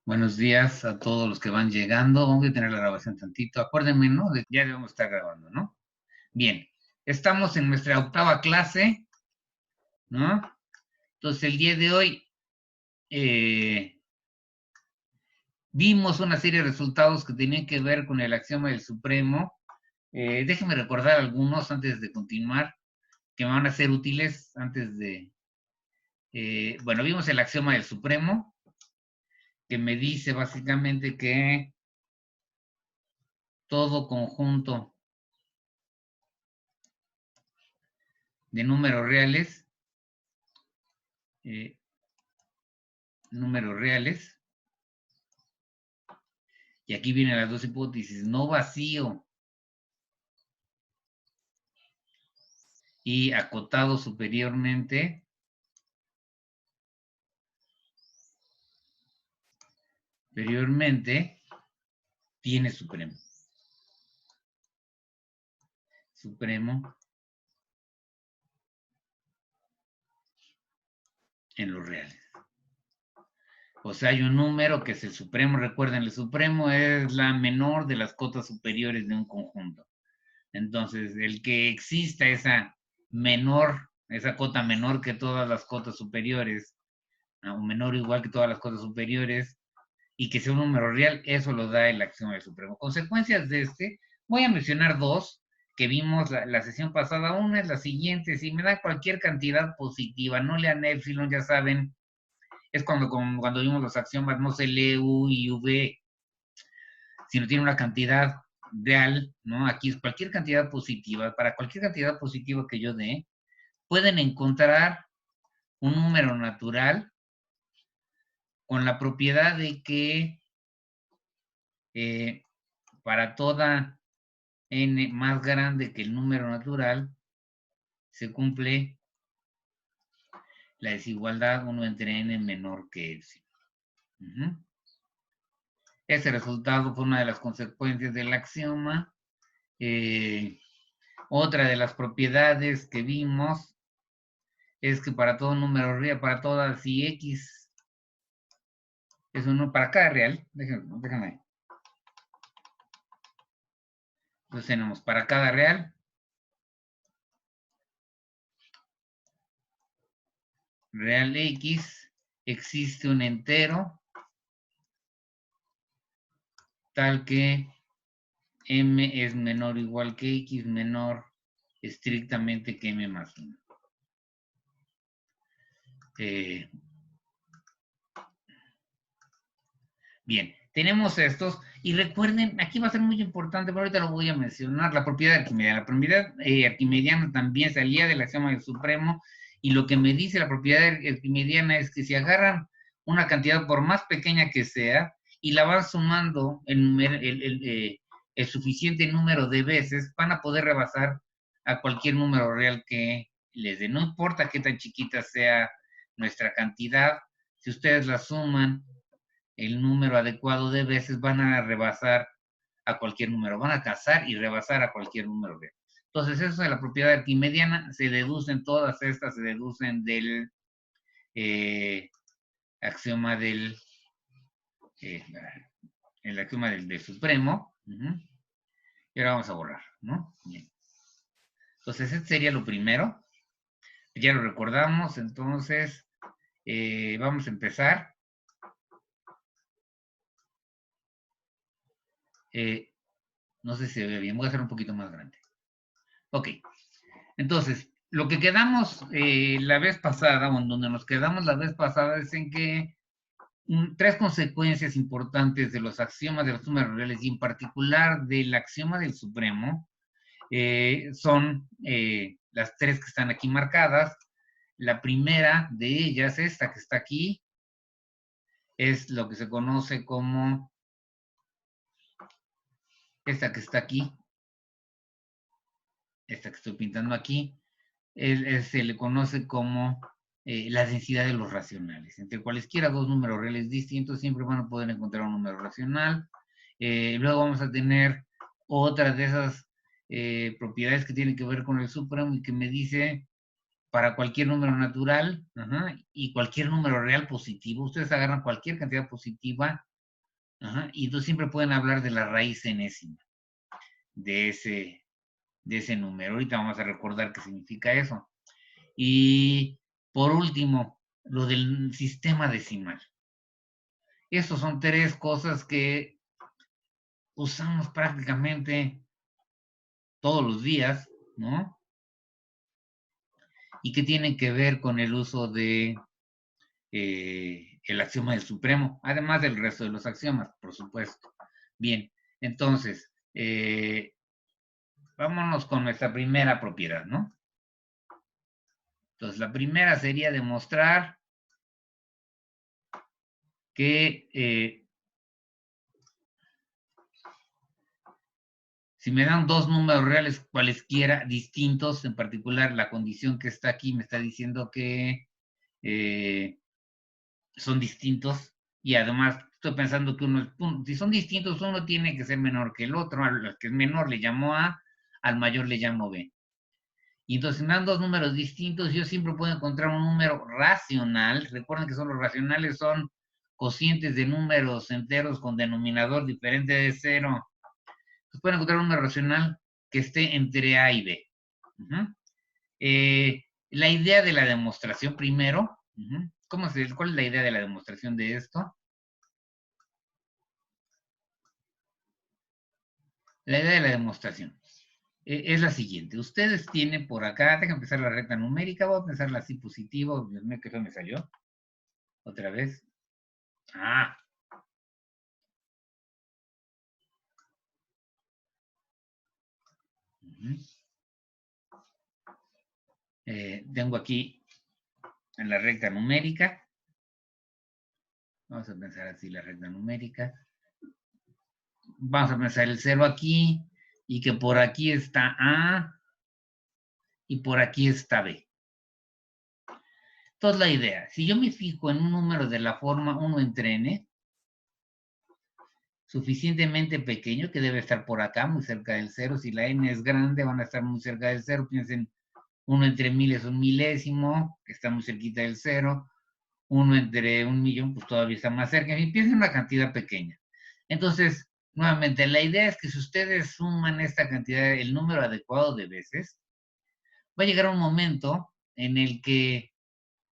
Buenos días a todos los que van llegando. Vamos a tener la grabación tantito. Acuérdenme, ¿no? Ya debemos estar grabando, ¿no? Bien. Estamos en nuestra octava clase, ¿no? Entonces, el día de hoy vimos una serie de resultados que tenían que ver con el axioma del supremo. Déjenme recordar algunos antes de continuar, que me van a ser útiles antes de... bueno, vimos el axioma del supremo, que me dice básicamente que todo conjunto de números reales eh, y aquí vienen las dos hipótesis, no vacío y acotado superiormente, tiene supremo. Supremo en los reales. O sea, hay un número que es el supremo. Recuerden, el supremo es la menor de las cotas superiores de un conjunto. Entonces, el que exista esa cota menor que todas las cotas superiores, o menor o igual que todas las cotas superiores, y que sea un número real, eso lo da el axioma del supremo. Consecuencias de voy a mencionar dos que vimos la sesión pasada. Una es la siguiente: si me da cualquier cantidad positiva, no lean epsilon, ya saben, es cuando vimos los axiomas, no se lee U y V, sino tiene una cantidad real, ¿no? Aquí es cualquier cantidad positiva. Para cualquier cantidad positiva que yo dé, pueden encontrar un número natural con la propiedad de que para toda n más grande que el número natural, se cumple la desigualdad 1 entre n menor que epsilon. Ese resultado fue una de las consecuencias del axioma. Otra de las propiedades que vimos es que para todo número real, para todas si x es uno, para cada real, déjame. Entonces tenemos para cada real x, existe un entero tal que m es menor o igual que x, menor estrictamente que m más 1. Bien, tenemos estos, y recuerden, aquí va a ser muy importante, pero ahorita lo voy a mencionar, la propiedad arquimediana. La propiedad arquimediana también salía del axioma del supremo, y lo que me dice la propiedad arquimediana es que si agarran una cantidad por más pequeña que sea, y la van sumando el suficiente número de veces, van a poder rebasar a cualquier número real que les dé. No importa qué tan chiquita sea nuestra cantidad, si ustedes la suman el número adecuado de veces, van a rebasar a cualquier número, van a cazar y rebasar a cualquier número real. Entonces, eso de la propiedad arquimediana, se deducen todas estas, se deducen del axioma del el axioma del supremo. Y ahora vamos a borrar, ¿no? Bien. Entonces, este sería lo primero. Ya lo recordamos, entonces vamos a empezar. No sé si se ve bien, voy a hacer un poquito más grande. Ok, entonces, lo que quedamos la vez pasada, o en donde nos quedamos la vez pasada, es en que tres consecuencias importantes de los axiomas de los números reales, y en particular del axioma del supremo, son las tres que están aquí marcadas. La primera de ellas, esta que está aquí, es lo que se conoce como esta que está aquí, esta que estoy pintando aquí, se le conoce como la densidad de los racionales. Entre cualesquiera dos números reales distintos siempre van a poder encontrar un número racional. Luego vamos a tener otra de esas propiedades que tienen que ver con el supremo, y que me dice para cualquier número natural y cualquier número real positivo, ustedes agarran cualquier cantidad positiva Ajá, y entonces siempre pueden hablar de la raíz enésima de ese número. Ahorita vamos a recordar qué significa eso. Y por último, lo del sistema decimal. Esas son tres cosas que usamos prácticamente todos los días, ¿no? Y que tienen que ver con el uso de el axioma del supremo, además del resto de los axiomas, por supuesto. Bien, entonces, vámonos con nuestra primera propiedad, ¿no? Entonces, la primera sería demostrar que si me dan dos números reales cualesquiera distintos, en particular la condición que está aquí me está diciendo que son distintos y además estoy pensando que si son distintos, uno tiene que ser menor que el otro, al que es menor le llamo A, al mayor le llamo B. Y entonces si me dan dos números distintos, yo siempre puedo encontrar un número racional. Recuerden que son los racionales, son cocientes de números enteros con denominador diferente de cero. Entonces pueden encontrar un número racional que esté entre A y B. La idea de la demostración primero, ¿cuál es la idea de la demostración de esto? La idea de la demostración es la siguiente. Ustedes tienen por acá, tengo que empezar la recta numérica, voy a empezarla así positivo. Dios mío, ¿qué eso me salió? Otra vez. Ah. Tengo aquí en la recta numérica. Vamos a pensar así la recta numérica. Vamos a pensar el 0 aquí y que por aquí está A y por aquí está B. Entonces la idea, si yo me fijo en un número de la forma 1 entre n, suficientemente pequeño, que debe estar por acá, muy cerca del 0, si la n es grande, van a estar muy cerca del 0, piensen, 1 entre 1000 es un milésimo, que está muy cerquita del 0, 1 entre 1.000.000, pues todavía está más cerca, y piensen en una cantidad pequeña. Entonces, nuevamente, la idea es que si ustedes suman esta cantidad, el número adecuado de veces, va a llegar un momento en el que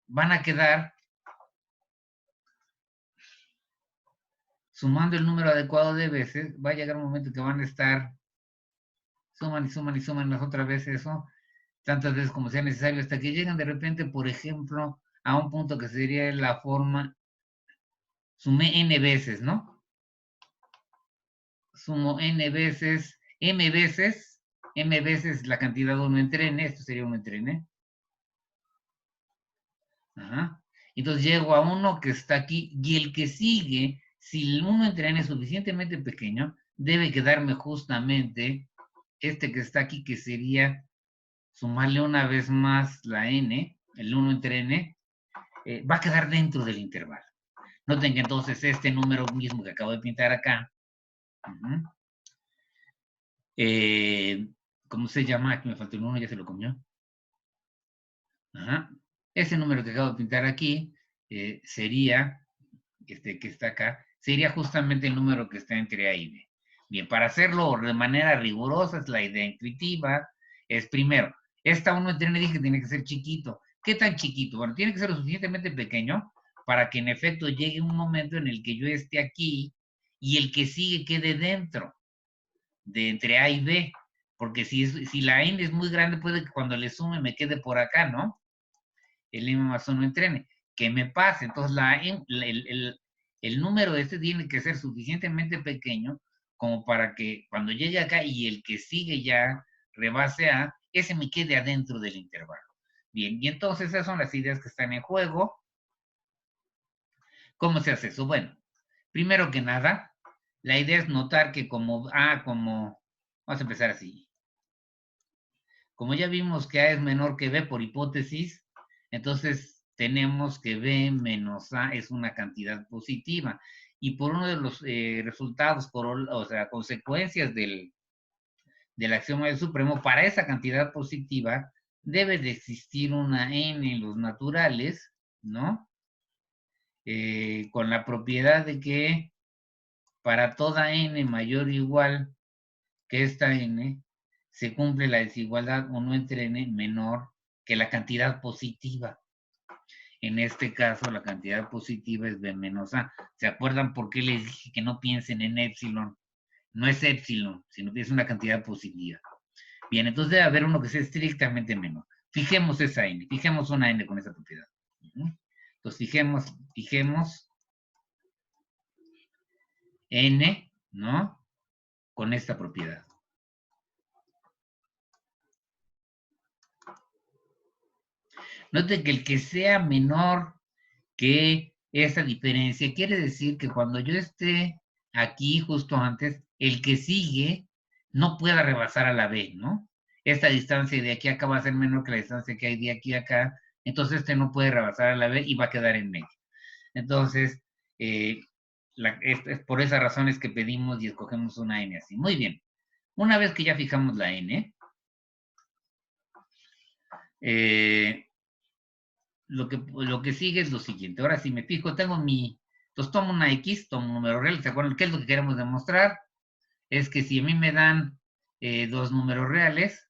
van a quedar sumando el número adecuado de veces, va a llegar un momento que van a estar, suman y suman y suman las otras veces eso, tantas veces como sea necesario, hasta que llegan de repente, por ejemplo, a un punto que sería la forma, sumé n veces, ¿no? Sumo n veces, m veces la cantidad 1 entre n, esto sería 1 entre n. Ajá. Entonces llego a uno que está aquí, y el que sigue, si el 1 entre n es suficientemente pequeño, debe quedarme justamente este que está aquí, que sería sumarle una vez más la n, el 1 entre n, va a quedar dentro del intervalo. Noten que entonces este número mismo que acabo de pintar acá, ¿cómo se llama? Aquí me faltó el 1, ya se lo comió. Ajá. Ese número que acabo de pintar aquí sería, este que está acá, sería justamente el número que está entre A y B. Bien, para hacerlo de manera rigurosa, es la idea intuitiva, es primero, esta 1 entre n dije que tiene que ser chiquito. ¿Qué tan chiquito? Bueno, tiene que ser lo suficientemente pequeño para que en efecto llegue un momento en el que yo esté aquí y el que sigue quede dentro de entre A y B. Porque si la n es muy grande, puede que cuando le sume me quede por acá, ¿no? El m más 1 entre n. ¿Qué me pasa? Entonces el número este tiene que ser suficientemente pequeño como para que cuando llegue acá y el que sigue ya rebase A, ese me quede adentro del intervalo. Bien, y entonces esas son las ideas que están en juego. ¿Cómo se hace eso? Bueno, primero que nada, la idea es notar que vamos a empezar así. Como ya vimos que A es menor que B por hipótesis, entonces tenemos que B menos A es una cantidad positiva. Y por uno de los resultados, o sea, consecuencias del axioma del supremo, para esa cantidad positiva debe de existir una n en los naturales, ¿no? Con la propiedad de que para toda n mayor o igual que esta n, se cumple la desigualdad 1 entre n menor que la cantidad positiva. En este caso, la cantidad positiva es b menos a. ¿Se acuerdan por qué les dije que no piensen en épsilon? No es épsilon, sino que es una cantidad positiva. Bien, entonces debe haber uno que sea estrictamente menor. Fijemos esa n, fijemos una n con esa propiedad. Entonces fijemos n, ¿no? Con esta propiedad. Noten que el que sea menor que esa diferencia quiere decir que cuando yo esté aquí justo antes, el que sigue no pueda rebasar a la b, ¿no? Esta distancia de aquí a acá va a ser menor que la distancia que hay de aquí a acá, entonces este no puede rebasar a la b y va a quedar en medio. Entonces, es por esas razones que pedimos y escogemos una n así. Muy bien. Una vez que ya fijamos la n, lo que sigue es lo siguiente. Ahora, si me fijo, tengo entonces tomo una X, tomo un número real. ¿Se acuerdan qué es lo que queremos demostrar? Es que si a mí me dan dos números reales,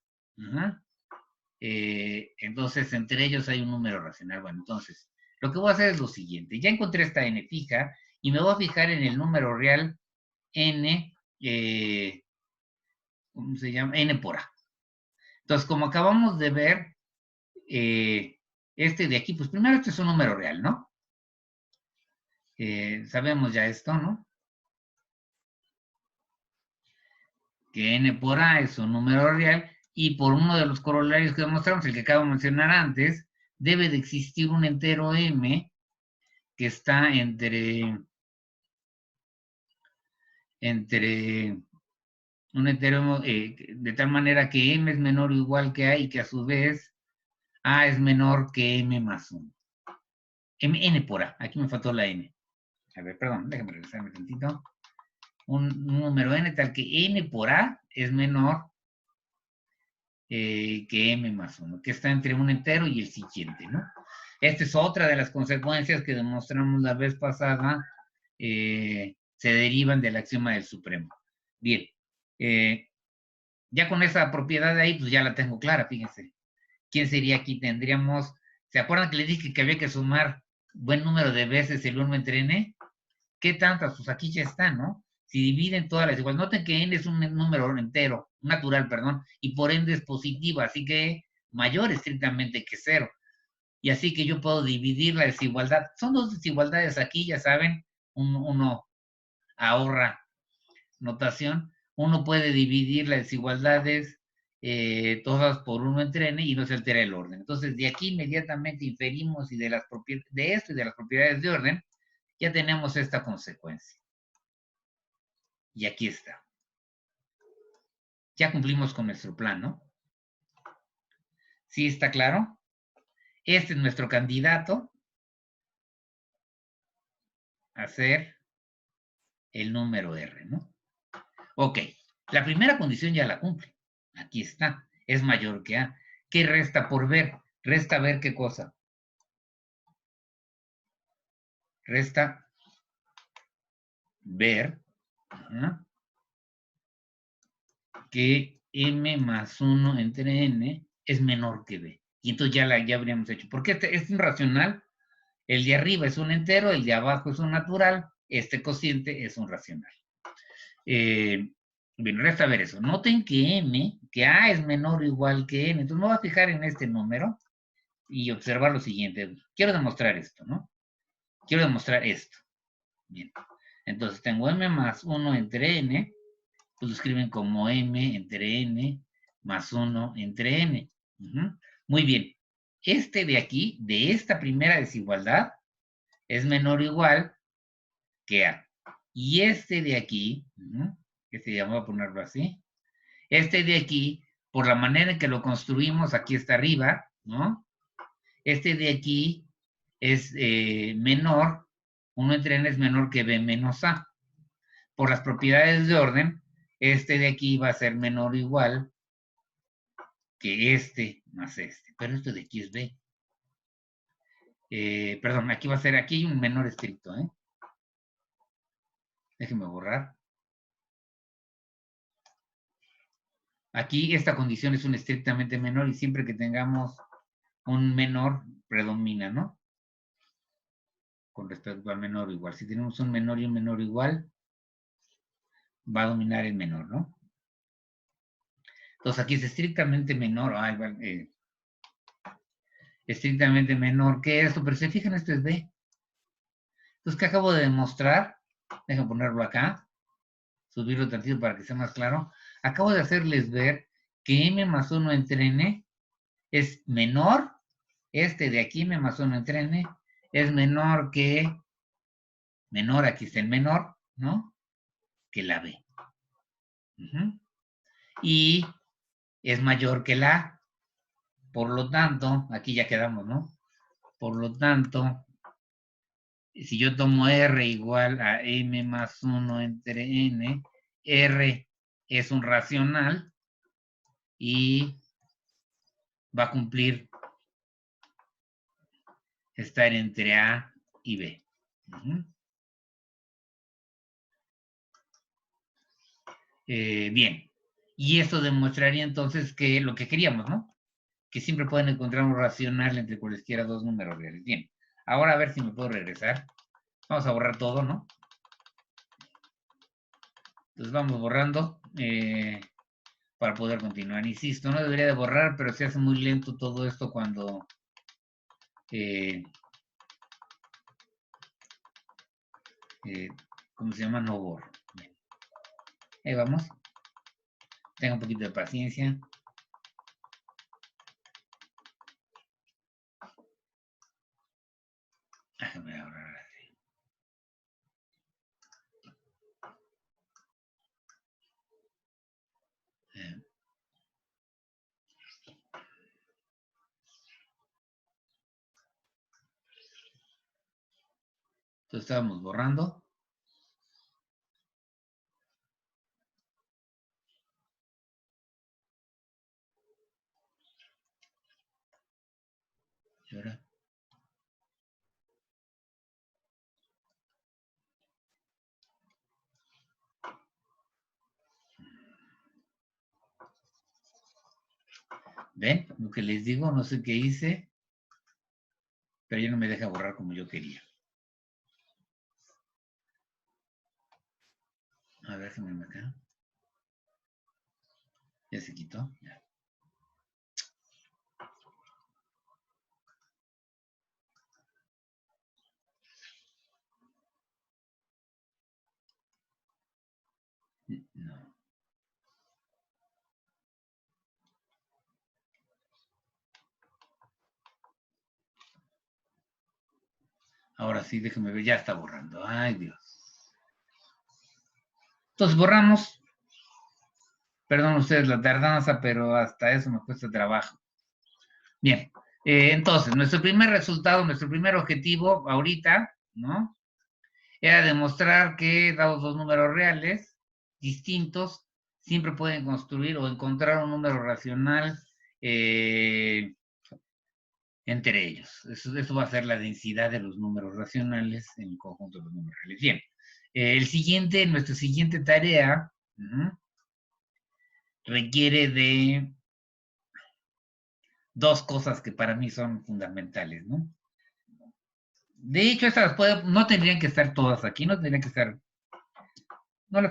entonces entre ellos hay un número racional. Bueno, entonces, lo que voy a hacer es lo siguiente. Ya encontré esta n fija y me voy a fijar en el número real n, ¿cómo se llama? N por a. Entonces, como acabamos de ver, este de aquí, pues primero este es un número real, ¿no? Sabemos ya esto, ¿no? Que n por a es un número real y por uno de los corolarios que demostramos, el que acabo de mencionar antes, debe de existir un entero m que está entre un entero de tal manera que m es menor o igual que a y que a su vez a es menor que m más 1. N por a, aquí me faltó la n. A ver, perdón, déjame regresarme tantito. Un número n tal que n por a es menor que m más 1, que está entre un entero y el siguiente, ¿no? Esta es otra de las consecuencias que demostramos la vez pasada, se derivan del axioma del supremo. Bien, ya con esa propiedad de ahí, pues ya la tengo clara, fíjense. ¿Quién sería aquí? Tendríamos, ¿se acuerdan que les dije que había que sumar buen número de veces el 1 entre n? ¿Qué tantas? Pues aquí ya está, ¿no? Si dividen todas las iguales, noten que n es un número entero, natural, perdón, y por ende es positivo, así que mayor estrictamente que 0. Y así que yo puedo dividir la desigualdad. Son dos desigualdades aquí, ya saben, uno ahorra notación. Uno puede dividir las desigualdades todas por 1 entre n y no se altera el orden. Entonces, de aquí inmediatamente inferimos y de esto y de las propiedades de orden, ya tenemos esta consecuencia. Y aquí está. Ya cumplimos con nuestro plan, ¿no? ¿Sí está claro? Este es nuestro candidato a ser el número R, ¿no? Ok, la primera condición ya la cumple. Aquí está, es mayor que A. ¿Qué resta por ver? Resta ver qué cosa. Resta ver que M más 1 entre N es menor que B. Y entonces ya habríamos hecho. Porque este es un racional. El de arriba es un entero, el de abajo es un natural. Este cociente es un racional. Bien, resta ver eso. Noten que A es menor o igual que N. Entonces me voy a fijar en este número y observar lo siguiente. Quiero demostrar esto, ¿no? Quiero demostrar esto. Bien. Entonces tengo M más 1 entre N, pues lo escriben como M entre N más 1 entre N. Muy bien. Este de aquí, de esta primera desigualdad, es menor o igual que A. Y este de aquí, este ya voy a ponerlo así, este de aquí, por la manera en que lo construimos, aquí está arriba, ¿no? Este de aquí es menor, 1 entre n es menor que b menos a. Por las propiedades de orden, este de aquí va a ser menor o igual que este más este. Pero esto de aquí es b. Perdón, aquí va a ser, aquí hay un menor estricto, ¿eh? Déjenme borrar. Aquí esta condición es un estrictamente menor y siempre que tengamos un menor predomina, ¿no? Con respecto al menor igual. Si tenemos un menor y un menor igual, va a dominar el menor, ¿no? Entonces aquí es estrictamente menor. Estrictamente menor que esto, pero si se fijan, esto es B. Entonces, ¿qué acabo de demostrar? Déjenme ponerlo acá, subirlo tantito para que sea más claro. Acabo de hacerles ver que M más 1 entre N es menor, este de aquí, M más 1 entre N, es menor que, aquí está el menor, ¿no? Que la B. Y es mayor que la A. Por lo tanto, aquí ya quedamos, ¿no? Por lo tanto, si yo tomo R igual a M más 1 entre N, R es un racional y va a cumplir estar entre A y B. Bien. Y esto demostraría entonces que lo que queríamos, ¿no? Que siempre pueden encontrar un racional entre cualesquiera dos números reales. Bien. Ahora a ver si me puedo regresar. Vamos a borrar todo, ¿no? Entonces vamos borrando para poder continuar. Insisto, no debería de borrar, pero se hace muy lento todo esto cuando ¿cómo se llama? No borro. Bien. Ahí vamos. Tenga un poquito de paciencia. Déjame ahorrar así. Entonces estábamos borrando. ¿Y ahora? ¿Ven? Lo que les digo, no sé qué hice, pero ya no me deja borrar como yo quería. A ver, déjame acá. Ya se quitó. Ya. No. Ahora sí, déjame ver, ya está borrando. Ay, Dios. Entonces borramos. Perdón ustedes la tardanza, pero hasta eso me cuesta trabajo. Bien. Entonces, nuestro primer resultado, nuestro primer objetivo ahorita, ¿no? Era demostrar que, dados dos números reales distintos, siempre pueden construir o encontrar un número racional entre ellos. Eso va a ser la densidad de los números racionales en el conjunto de los números reales. Bien. Nuestra siguiente tarea requiere de dos cosas que para mí son fundamentales, ¿no? De hecho, no tendrían que estar todas aquí, no las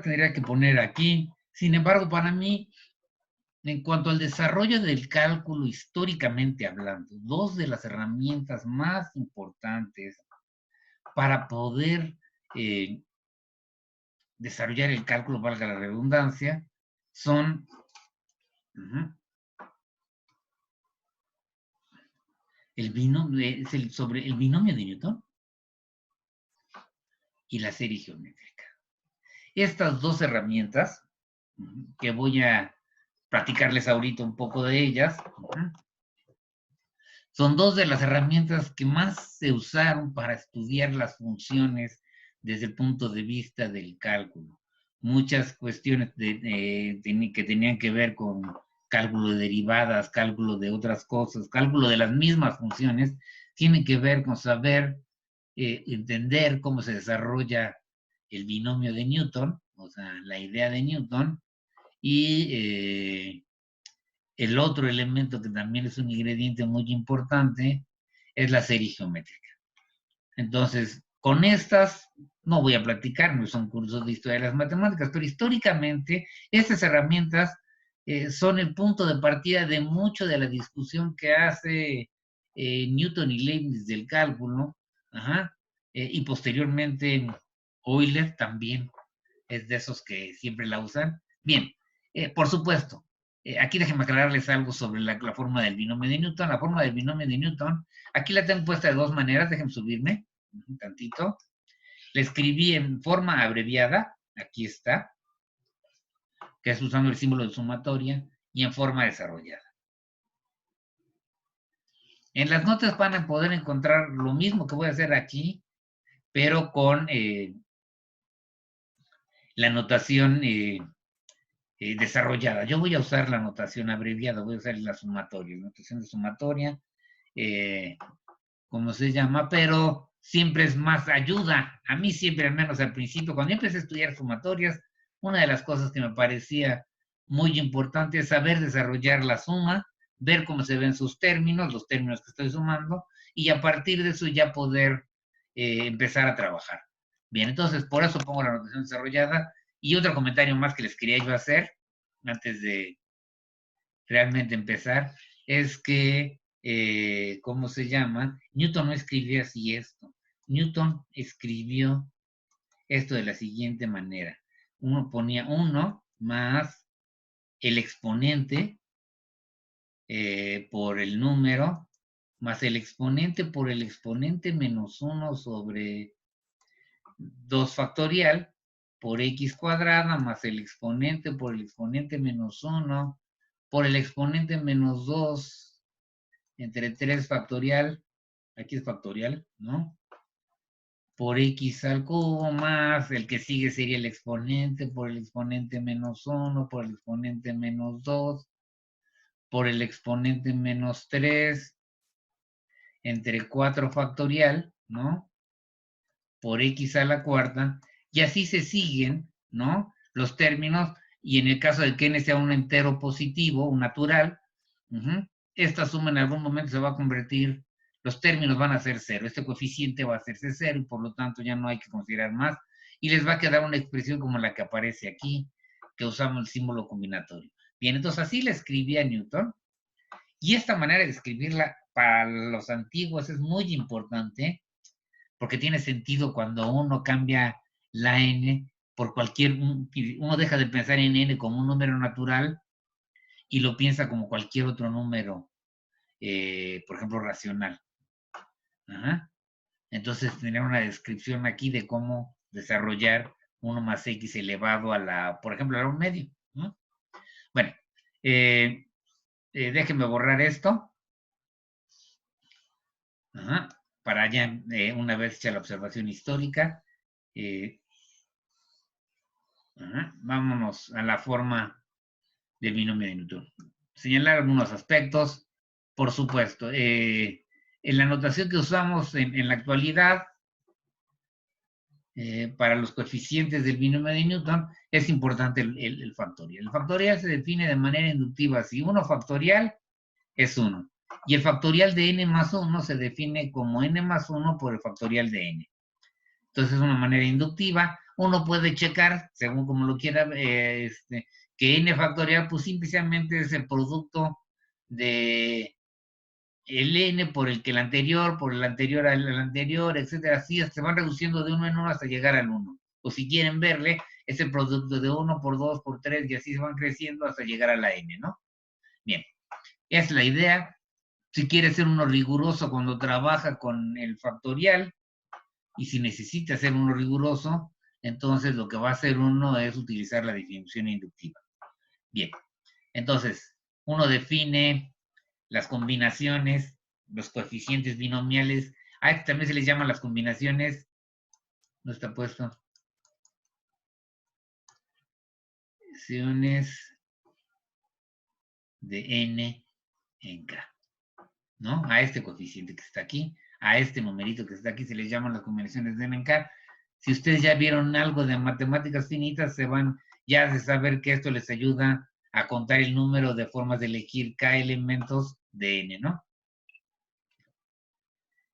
tendría que poner aquí. Sin embargo, para mí, en cuanto al desarrollo del cálculo históricamente hablando, dos de las herramientas más importantes para poder desarrollar el cálculo, valga la redundancia, son el binomio, sobre el binomio de Newton y la serie geométrica. Estas dos herramientas, que voy a platicarles ahorita un poco de ellas, son dos de las herramientas que más se usaron para estudiar las funciones desde el punto de vista del cálculo. Muchas cuestiones que tenían que ver con cálculo de derivadas, cálculo de otras cosas, cálculo de las mismas funciones, tienen que ver con saber entender cómo se desarrolla el binomio de Newton, o sea, la idea de Newton, y el otro elemento que también es un ingrediente muy importante es la serie geométrica. Entonces, con estas no voy a platicar, no son cursos de historia de las matemáticas, pero históricamente estas herramientas son el punto de partida de mucho de la discusión que hace Newton y Leibniz del cálculo, ajá, y posteriormente Euler también es de esos que siempre la usan. Bien, por supuesto, aquí déjenme aclararles algo sobre la forma del binomio de Newton. La forma del binomio de Newton, aquí la tengo puesta de dos maneras, déjenme subirme un tantito. La escribí en forma abreviada, aquí está, que es usando el símbolo de sumatoria, y en forma desarrollada. En las notas van a poder encontrar lo mismo que voy a hacer aquí, pero con la notación desarrollada. Yo voy a usar la notación abreviada, voy a usar la sumatoria, la notación de sumatoria, como se llama, pero siempre es más ayuda. A mí siempre, al menos al principio, cuando yo empecé a estudiar sumatorias, una de las cosas que me parecía muy importante es saber desarrollar la suma, ver cómo se ven sus términos, los términos que estoy sumando, y a partir de eso ya poder empezar a trabajar. Bien, entonces por eso pongo la notación desarrollada. Y otro comentario más que les quería yo hacer, antes de realmente empezar, es que, ¿cómo se llama? Newton no escribió así esto. Newton escribió esto de la siguiente manera. Uno ponía 1 más el exponente por el número, más el exponente por el exponente menos 1 sobre 2 factorial por x cuadrada más el exponente por el exponente menos 1 por el exponente menos 2 entre 3 factorial, aquí es factorial, ¿no? Por x al cubo más el que sigue sería el exponente por el exponente menos 1 por el exponente menos 2 por el exponente menos 3 entre 4 factorial, ¿no? Por x a la cuarta, y así se siguen, ¿no? Los términos, y en el caso de que n sea un entero positivo, un natural, esta suma en algún momento se va a convertir, los términos van a ser cero, este coeficiente va a hacerse cero, y por lo tanto ya no hay que considerar más, y les va a quedar una expresión como la que aparece aquí, que usamos el símbolo combinatorio. Bien, entonces así la escribía Newton, y esta manera de escribirla para los antiguos es muy importante, porque tiene sentido cuando uno cambia la n por cualquier, uno deja de pensar en n como un número natural y lo piensa como cualquier otro número, por ejemplo, racional. Ajá. Entonces, tener una descripción aquí de cómo desarrollar 1 más x elevado a la, por ejemplo, a la 1 medio. ¿No? Bueno, déjenme borrar esto. Ajá. Para ya, una vez hecha la observación histórica, vámonos a la forma del binomio de Newton. Señalar algunos aspectos, por supuesto. En la notación que usamos en la actualidad, para los coeficientes del binomio de Newton, es importante el factorial. El factorial se define de manera inductiva. Si 1 factorial es 1. Y el factorial de n más 1 se define como n más 1 por el factorial de n. Entonces es una manera inductiva. Uno puede checar, según como lo quiera, que n factorial, pues simplemente es el producto de el n por el que el anterior, por el anterior al anterior, etcétera. Así se van reduciendo de 1 en 1 hasta llegar al 1. O si quieren verle, es el producto de 1 por 2 por 3 y así se van creciendo hasta llegar a la n, ¿no? Bien, es la idea. Si quiere ser uno riguroso cuando trabaja con el factorial, y si necesita ser uno riguroso, entonces lo que va a hacer uno es utilizar la definición inductiva. Bien, entonces uno define las combinaciones, los coeficientes binomiales. A esto también se les llaman las combinaciones. ¿No está puesto? Combinaciones de n en k. ¿No? A este coeficiente que está aquí, a este numerito que está aquí, se les llaman las combinaciones de n en k. Si ustedes ya vieron algo de matemáticas finitas, se van ya de saber que esto les ayuda a contar el número de formas de elegir K elementos de N, ¿no?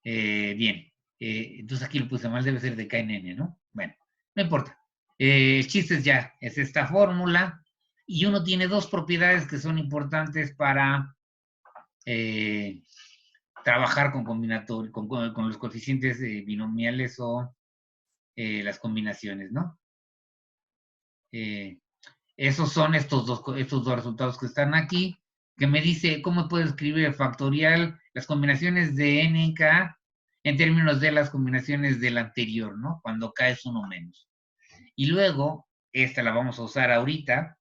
Bien. Entonces aquí lo puse mal, debe ser de K en N, ¿no? Bueno, no importa. El chiste es esta fórmula y uno tiene dos propiedades que son importantes para trabajar con con los coeficientes binomiales o las combinaciones, ¿no? Esos son estos dos resultados que están aquí, que me dice cómo puedo escribir el factorial, las combinaciones de n en k, en términos de las combinaciones del anterior, ¿no? Cuando k es uno menos. Y luego, esta la vamos a usar ahorita,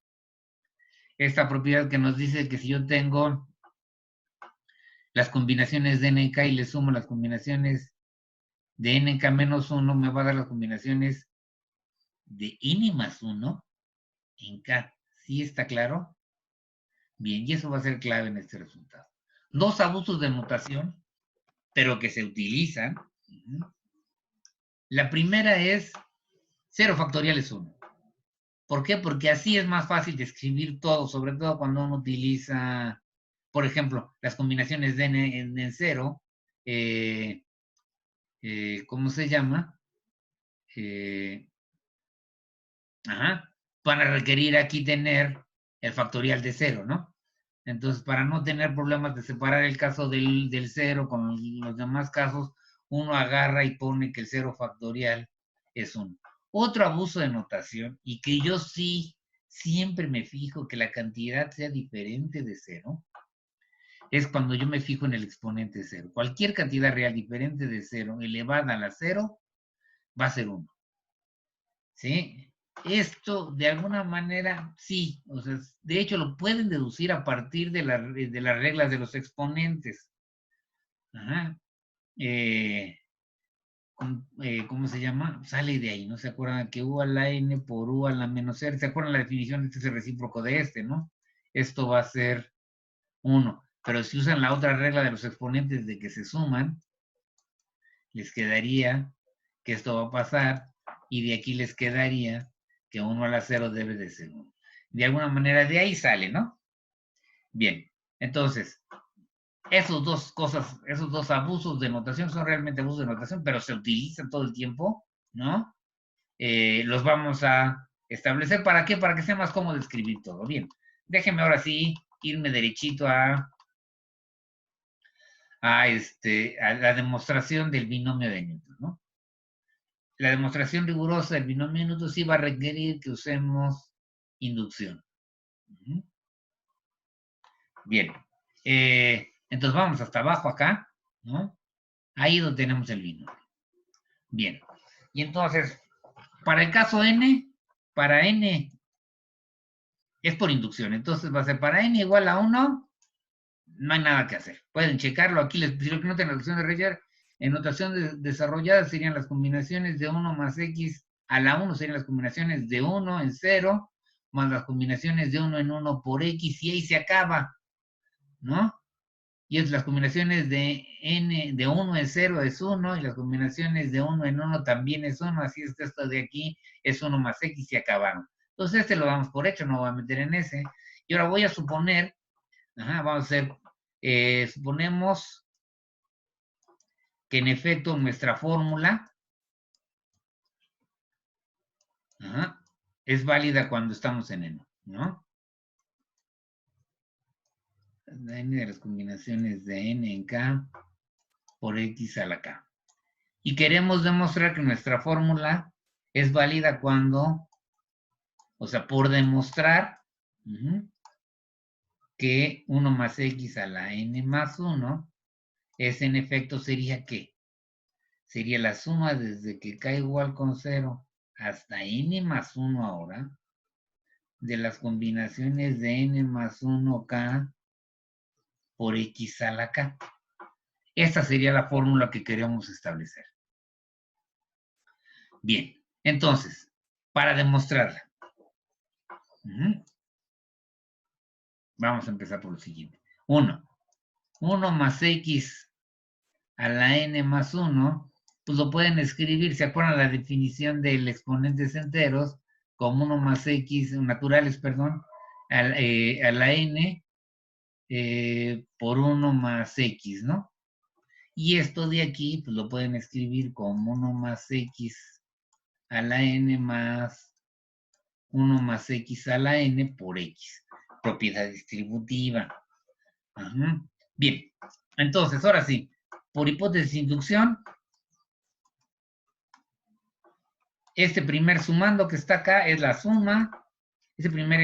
esta propiedad que nos dice que si yo tengo las combinaciones de n en k y le sumo las combinaciones de n en k menos 1, me va a dar las combinaciones de n más 1 en k. ¿Sí está claro? Bien, y eso va a ser clave en este resultado. Dos abusos de notación, pero que se utilizan. La primera es 0 factorial es 1. ¿Por qué? Porque así es más fácil de escribir todo, sobre todo cuando uno utiliza, por ejemplo, las combinaciones de n en 0. ¿Cómo se llama? Van a requerir aquí tener el factorial de 0, ¿no? Entonces, para no tener problemas de separar el caso del 0 con los demás casos, uno agarra y pone que el 0 factorial es 1. Otro abuso de notación, y que yo sí siempre me fijo que la cantidad sea diferente de 0, es cuando yo me fijo en el exponente 0. Cualquier cantidad real diferente de 0 elevada a la 0 va a ser 1. ¿Sí? Esto, de alguna manera, sí. O sea, de hecho, lo pueden deducir a partir de las reglas de los exponentes. Ajá. ¿Cómo se llama? Sale de ahí, ¿no? ¿Se acuerdan que U a la N por U a la menos R? ¿Se acuerdan la definición? Este es el recíproco de este, ¿no? Esto va a ser 1. Pero si usan la otra regla de los exponentes de que se suman, les quedaría que esto va a pasar y de aquí les quedaría que 1 a la 0 debe de ser 1. De alguna manera de ahí sale, ¿no? Bien, entonces, esos dos abusos de notación son realmente abusos de notación, pero se utilizan todo el tiempo, ¿no? Los vamos a establecer. ¿Para qué? Para que sea más cómodo escribir todo. Bien, déjenme ahora sí irme derechito a la demostración del binomio de Newton, ¿no? La demostración rigurosa del binomio de Newton sí va a requerir que usemos inducción. Bien. Entonces vamos hasta abajo acá, ¿no? Ahí donde tenemos el binomio. Bien. Y entonces, para el caso n, para n es por inducción. Entonces va a ser para n igual a 1, no hay nada que hacer. Pueden checarlo. Aquí les pido que noten la notación de Reyer. En notación desarrollada serían las combinaciones de 1 más x a la 1, serían las combinaciones de 1 en 0, más las combinaciones de 1 en 1 por x, y ahí se acaba, ¿no? Y es las combinaciones de n de 1 en 0 es 1, y las combinaciones de 1 en 1 también es 1, así es que esto de aquí es 1 más x y acabaron. Entonces este lo damos por hecho, no voy a meter en ese. Y ahora voy a suponer, vamos a hacer, suponemos que en efecto nuestra fórmula es válida cuando estamos en n, ¿no? N de las combinaciones de n en k por x a la k. Y queremos demostrar que nuestra fórmula es válida cuando, o sea, por demostrar que 1 más x a la n más 1 es en efecto, ¿sería qué? Sería la suma desde que k igual con 0 hasta n más 1 ahora, de las combinaciones de n más 1k por x a la k. Esta sería la fórmula que queremos establecer. Bien, entonces, para demostrarla, vamos a empezar por lo siguiente. 1 más x a la n más 1, pues lo pueden escribir, ¿se acuerdan la definición del exponentes enteros? Como 1 más x, naturales, perdón, a la n por 1 más x, ¿no? Y esto de aquí, pues lo pueden escribir como 1 más x a la n más 1 más x a la n por x. Propiedad distributiva. Ajá. Bien, entonces, ahora sí, por hipótesis de inducción, este primer sumando que está acá es la suma. Ese primer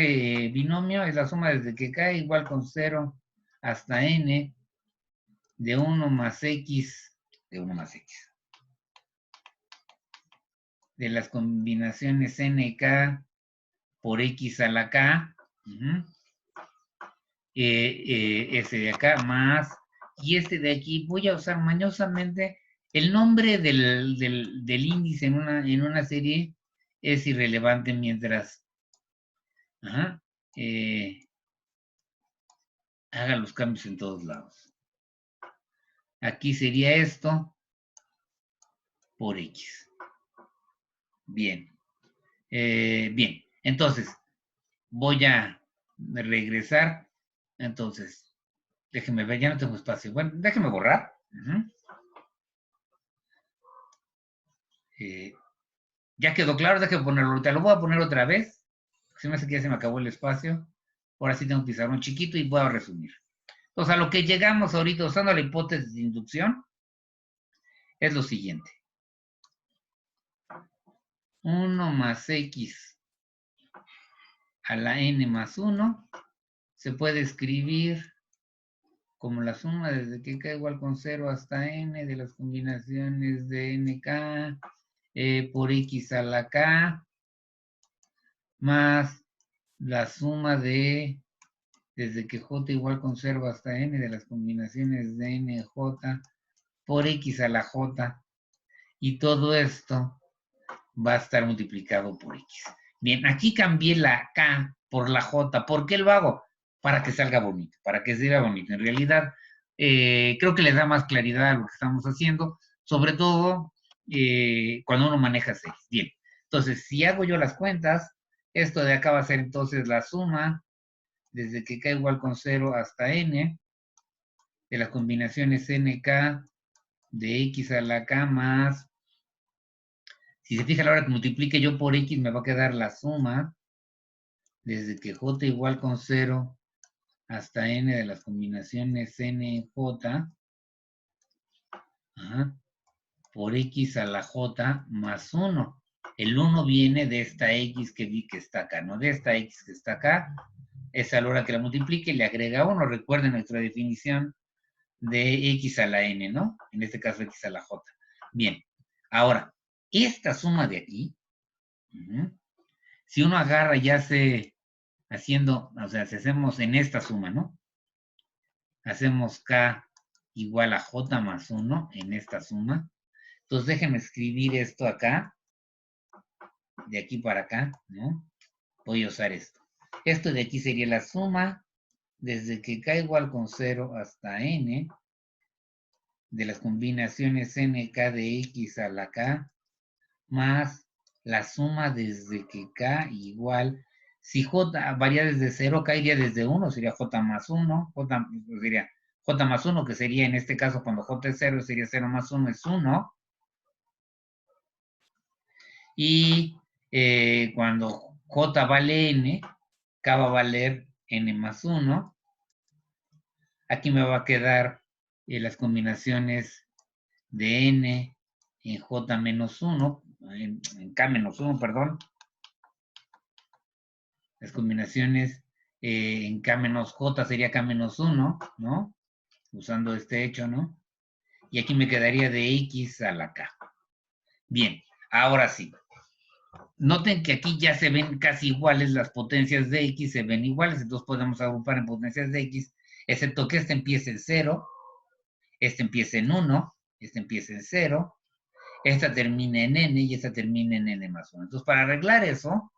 binomio es la suma desde que k igual con 0 hasta n de 1 más x, de 1 más x. De las combinaciones nk por x a la k. Ese de acá más. Y este de aquí voy a usar mañosamente el nombre del índice en una serie es irrelevante mientras haga los cambios en todos lados. Aquí sería esto por x. Bien. Bien. Entonces, voy a regresar. Entonces, déjenme ver, ya no tengo espacio. Bueno, déjenme borrar. Ya quedó claro, déjenme ponerlo ahorita. Lo voy a poner otra vez. Se me hace que ya se me acabó el espacio. Ahora sí tengo un pizarrón chiquito y voy a resumir. Entonces, a lo que llegamos ahorita usando la hipótesis de inducción es lo siguiente. 1 más x a la n más 1 se puede escribir como la suma desde que k igual con 0 hasta n de las combinaciones de nk por x a la k más la suma de desde que j igual con 0 hasta n de las combinaciones de nj por x a la j, y todo esto va a estar multiplicado por x. Bien, aquí cambié la k por la j. ¿Por qué lo hago? Para que salga bonito, para que se vea bonito. En realidad, creo que les da más claridad a lo que estamos haciendo, sobre todo cuando uno maneja 6. Bien, entonces, si hago yo las cuentas, esto de acá va a ser entonces la suma desde que k igual con 0 hasta n de las combinaciones nk de x a la k más, si se fija a la hora que multiplique yo por x me va a quedar la suma desde que j igual con 0 hasta n de las combinaciones nj por x a la j más 1. El 1 viene de esta x que vi que está acá, ¿no? De esta x que está acá. Es a la hora que la multiplique le agrega 1. Recuerden nuestra definición de x a la n, ¿no? En este caso x a la j. Bien, ahora, esta suma de aquí, si uno agarra ya se haciendo, o sea, si hacemos en esta suma, ¿no? Hacemos k igual a j más 1 en esta suma. Entonces déjenme escribir esto acá, de aquí para acá, ¿no? Voy a usar esto. Esto de aquí sería la suma desde que k igual con 0 hasta n de las combinaciones nk de x a la k más la suma desde que k igual, si j varía desde 0, k iría desde 1, sería j más 1, sería j más 1, que sería en este caso cuando j es 0, sería 0 más 1 es 1. Y cuando j vale n, k va a valer n más 1. Aquí me va a quedar las combinaciones de n en j menos 1, en k menos 1, perdón. Las combinaciones en k menos j sería k menos 1, ¿no? Usando este hecho, ¿no? Y aquí me quedaría de x a la k. Bien, ahora sí. Noten que aquí ya se ven casi iguales, las potencias de x se ven iguales, entonces podemos agrupar en potencias de x, excepto que este empiece en 0, este empieza en 1, este empieza en 0, esta termina en n y esta termina en n más 1. Entonces, para arreglar eso,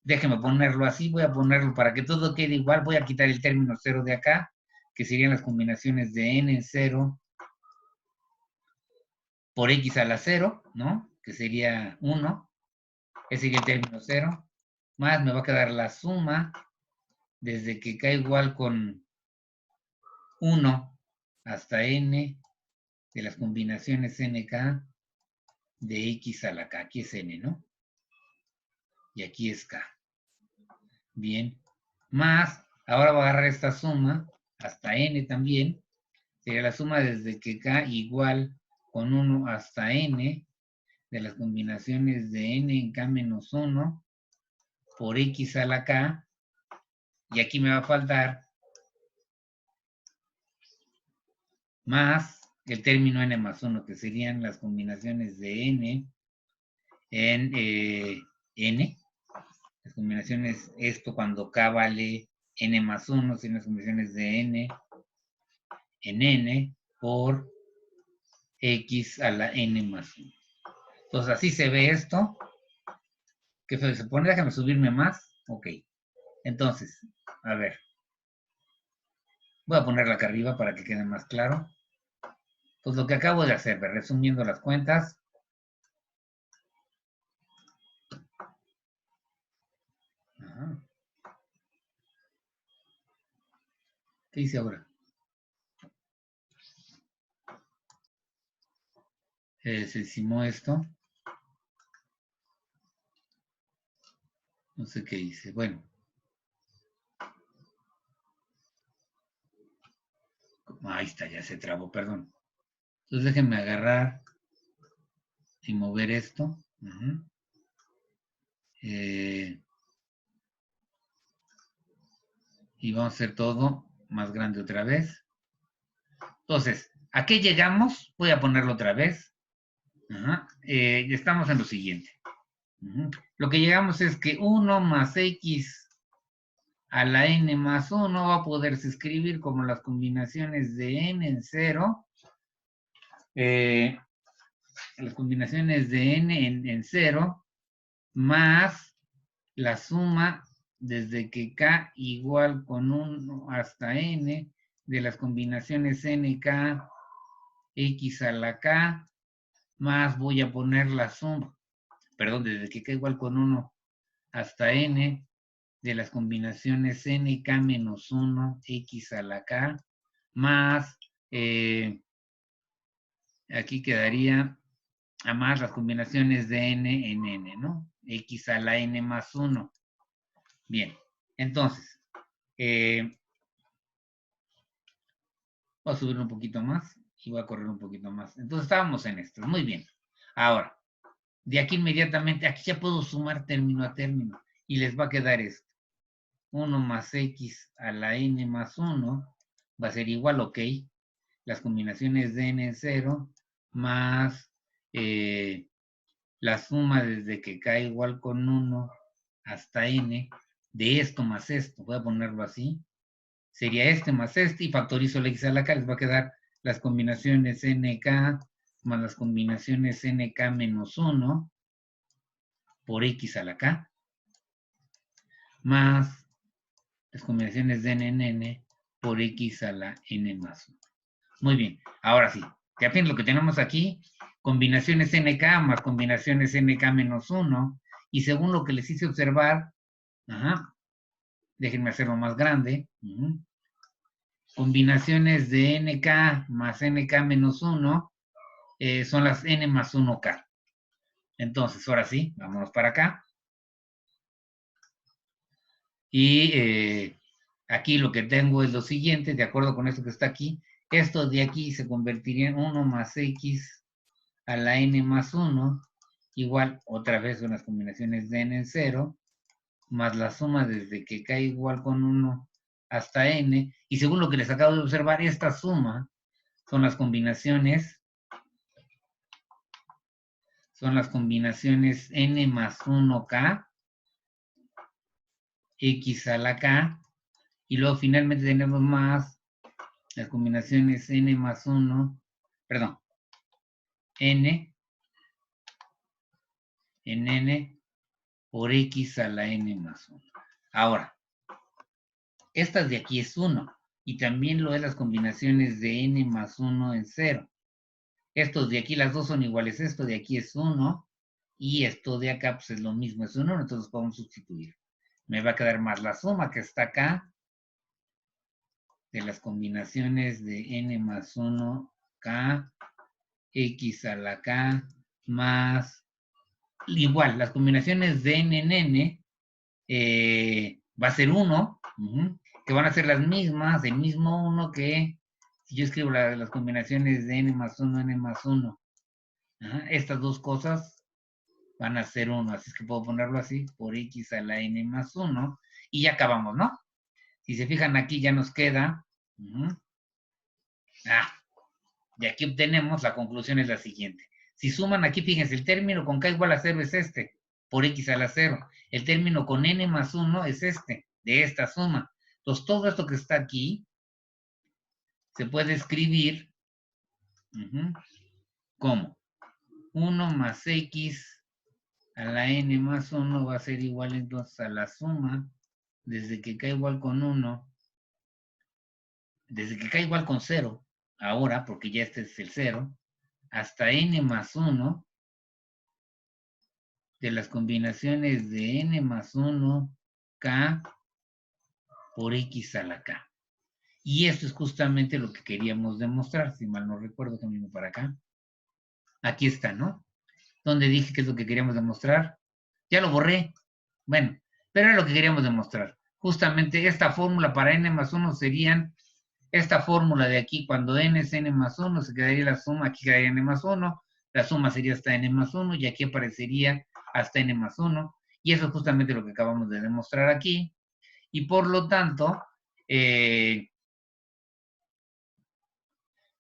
déjenme ponerlo así, voy a ponerlo para que todo quede igual, voy a quitar el término 0 de acá, que serían las combinaciones de n en 0 por x a la 0, ¿no? Que sería 1. Ese sería el término 0. Más me va a quedar la suma desde que k igual con 1 hasta n de las combinaciones nk de x a la k. Aquí es n, ¿no? Y aquí es k. Bien. Más, ahora voy a agarrar esta suma hasta n también. Sería la suma desde que k igual con 1 hasta n de las combinaciones de n en k menos 1 por x a la k. Y aquí me va a faltar más el término n más 1, que serían las combinaciones de n en n. Las combinaciones, esto cuando k vale n más 1, son las combinaciones de n en n por x a la n más 1. Entonces así se ve esto. ¿Qué feo se pone? Déjame subirme más. Ok. Entonces, a ver. Voy a ponerla acá arriba para que quede más claro. Pues lo que acabo de hacer, resumiendo las cuentas. Ajá. ¿Qué hice ahora? Se decimó esto. No sé qué hice. Bueno. Ahí está, ya se trabó, perdón. Entonces déjenme agarrar y mover esto. Y vamos a hacer todo más grande otra vez. Entonces, ¿a qué llegamos? Voy a ponerlo otra vez. Estamos en lo siguiente. Lo que llegamos es que 1 más x a la n más 1 va a poderse escribir como las combinaciones de n en 0. Las combinaciones de n en 0 más la suma desde que k igual con 1 hasta n de las combinaciones nk x a la k, más voy a poner la suma, perdón, desde que k igual con 1 hasta n de las combinaciones nk menos 1 x a la k, más, aquí quedaría a más las combinaciones de n en n, ¿no? X a la n más 1. Bien, entonces, voy a subir un poquito más y voy a correr un poquito más. Entonces estábamos en esto, muy bien. Ahora, de aquí inmediatamente, aquí ya puedo sumar término a término y les va a quedar esto. 1 más x a la n más 1 va a ser igual, ok, las combinaciones de n en 0 más la suma desde que k igual con 1 hasta n de esto más esto, voy a ponerlo así, sería este más este y factorizo la x a la k, les va a quedar las combinaciones nk más las combinaciones nk menos 1 por x a la k más las combinaciones de n en n por x a la n más 1. Muy bien, ahora sí, ya ven lo que tenemos aquí, combinaciones nk más combinaciones nk menos 1, y según lo que les hice observar, déjenme hacerlo más grande, combinaciones de nk más nk menos 1 son las n más 1k. Entonces, ahora sí, vámonos para acá. Y aquí lo que tengo es lo siguiente, de acuerdo con esto que está aquí, esto de aquí se convertiría en 1 más x a la n más 1, igual otra vez unas combinaciones de n en 0, más la suma desde que k igual con 1 hasta n, y según lo que les acabo de observar, esta suma son las combinaciones n más 1k, x a la k, y luego finalmente tenemos más las combinaciones n más 1, perdón, n en n por x a la n más 1. Ahora, estas de aquí es 1, y también lo de las combinaciones de n más 1 en 0. Estos de aquí, las dos son iguales. Esto de aquí es 1 y esto de acá pues es lo mismo, es 1, entonces podemos sustituir. Me va a quedar más la suma que está acá de las combinaciones de n más 1k, x a la k, más, igual, las combinaciones de n en n, va a ser 1, que van a ser las mismas, el mismo 1 que, si yo escribo las combinaciones de n más 1, n más 1, estas dos cosas van a ser 1, así es que puedo ponerlo así, por x a la n más 1, y ya acabamos, ¿no? Si se fijan aquí ya nos queda, y aquí obtenemos, la conclusión es la siguiente. Si suman aquí, fíjense, el término con k igual a 0 es este, por x a la 0. El término con n más 1 es este, de esta suma. Entonces, todo esto que está aquí se puede escribir como 1 más x a la n más 1 va a ser igual entonces a la suma desde que k igual con 1, desde que k igual con 0, ahora, porque ya este es el 0, hasta n más 1 de las combinaciones de n más 1, k por x a la k. Y esto es justamente lo que queríamos demostrar, si mal no recuerdo, camino para acá. Aquí está, ¿no? Donde dije que es lo que queríamos demostrar. Ya lo borré. Bueno, pero era lo que queríamos demostrar. Justamente esta fórmula para n más 1 serían esta fórmula de aquí, cuando n es n más 1, se quedaría la suma, aquí quedaría n más 1, la suma sería hasta n más 1, y aquí aparecería hasta n más 1, y eso es justamente lo que acabamos de demostrar aquí, y por lo tanto,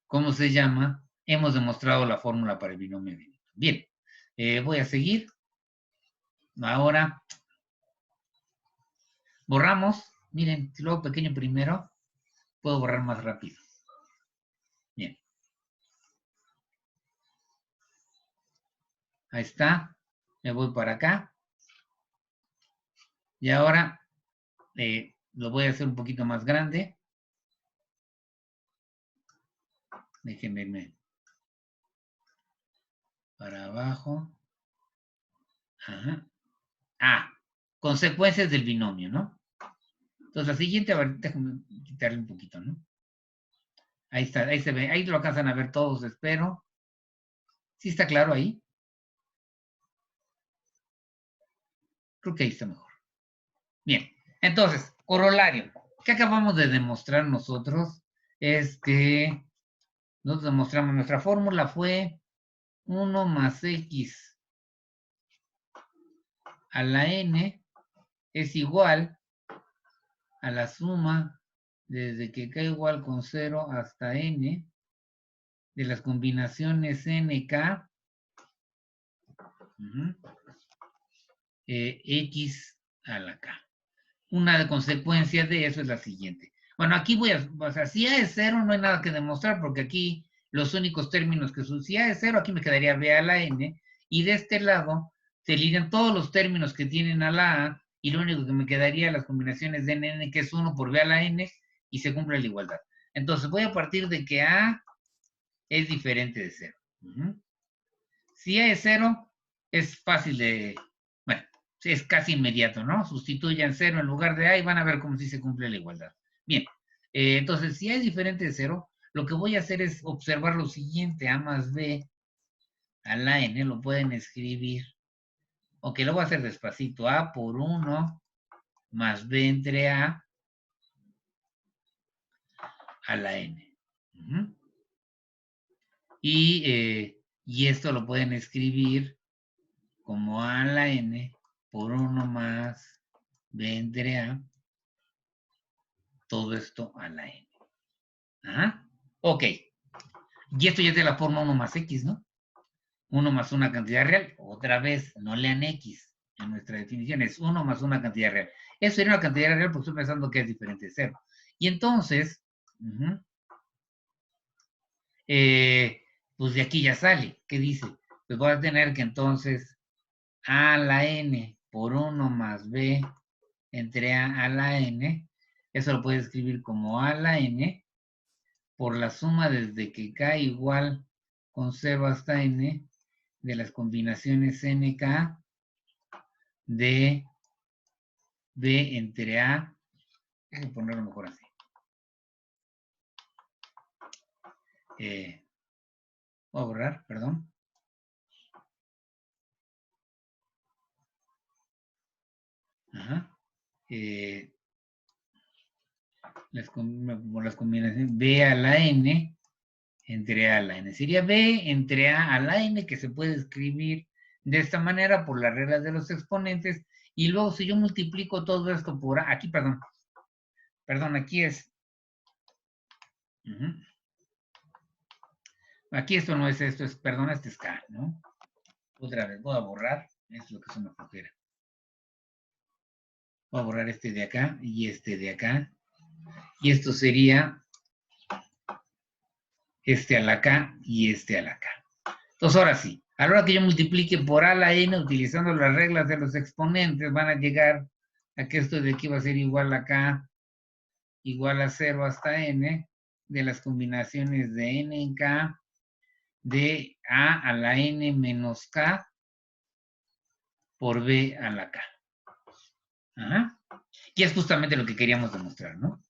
¿cómo se llama? Hemos demostrado la fórmula para el binomio dinámico. Bien, voy a seguir. Ahora, borramos. Miren, si lo hago pequeño primero, puedo borrar más rápido. Bien. Ahí está. Me voy para acá. Y ahora lo voy a hacer un poquito más grande. Déjenme irme para abajo. Ajá. Consecuencias del binomio, ¿no? Entonces, la siguiente, a ver, déjenme quitarle un poquito, ¿no? Ahí está, ahí se ve, ahí lo alcanzan a ver todos, espero. ¿Sí está claro ahí? Creo que ahí está mejor. Bien, entonces, corolario. ¿Qué acabamos de demostrar nosotros? Es que nosotros demostramos, nuestra fórmula fue 1 más x a la n es igual a la suma desde que k igual con 0 hasta n de las combinaciones nk x a la k. Una consecuencia de eso es la siguiente. Bueno, aquí o sea, si A es 0 no hay nada que demostrar porque aquí los únicos términos que son, si A es 0 aquí me quedaría B a la n y de este lado se eliminan todos los términos que tienen a la A y lo único que me quedaría las combinaciones de n que es 1 por B a la n y se cumple la igualdad. Entonces voy a partir de que A es diferente de 0. Si A es 0 es fácil de, bueno, es casi inmediato, ¿no? Sustituyan 0 en lugar de A y van a ver cómo sí se cumple la igualdad. Bien, entonces si A es diferente de 0, lo que voy a hacer es observar lo siguiente, A más B a la n, lo pueden escribir, ok, lo voy a hacer despacito, A por 1 más B entre A a la n. Y esto lo pueden escribir como A a la n por 1 más B entre A, todo esto a la n. Ok. Y esto ya es de la forma 1 más x, ¿no? 1 más una cantidad real. Otra vez, no lean x en nuestra definición. Es 1 más una cantidad real. Eso sería una cantidad real porque estoy pensando que es diferente de 0. Y entonces, pues de aquí ya sale. ¿Qué dice? Pues voy a tener que entonces a la n por 1 más b entre a la n. Eso lo puedes escribir como a la n por la suma desde que k igual con 0 hasta n de las combinaciones nk de b entre a. Déjenme ponerlo mejor así. Voy a borrar, perdón. Ajá. Las combinaciones b a la n entre a a la n. Sería b entre a la n, que se puede escribir de esta manera por las reglas de los exponentes. Y luego si yo multiplico todo esto por a, aquí, perdón, aquí es. Aquí esto no es esto, es, perdón, este es k, ¿no? Otra vez, voy a borrar, es lo que es una flojera. Voy a borrar este de acá y este de acá. Y esto sería este a la k y este a la k. Entonces, ahora sí, a la hora que yo multiplique por a la n utilizando las reglas de los exponentes, van a llegar a que esto de aquí va a ser igual a k, igual a 0 hasta n, de las combinaciones de n en k, de a la n menos k, por b a la k. Ajá. Y es justamente lo que queríamos demostrar, ¿no?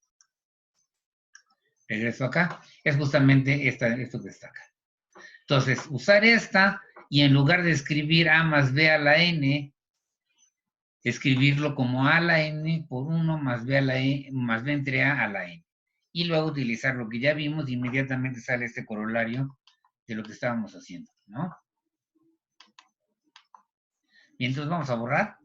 Regreso acá. Es justamente esto que está acá. Entonces, usar esta y en lugar de escribir a más b a la n, escribirlo como a la n por 1 más b, más b entre a la n. Y luego utilizar lo que ya vimos y inmediatamente sale este corolario de lo que estábamos haciendo, ¿no? Y entonces vamos a borrar.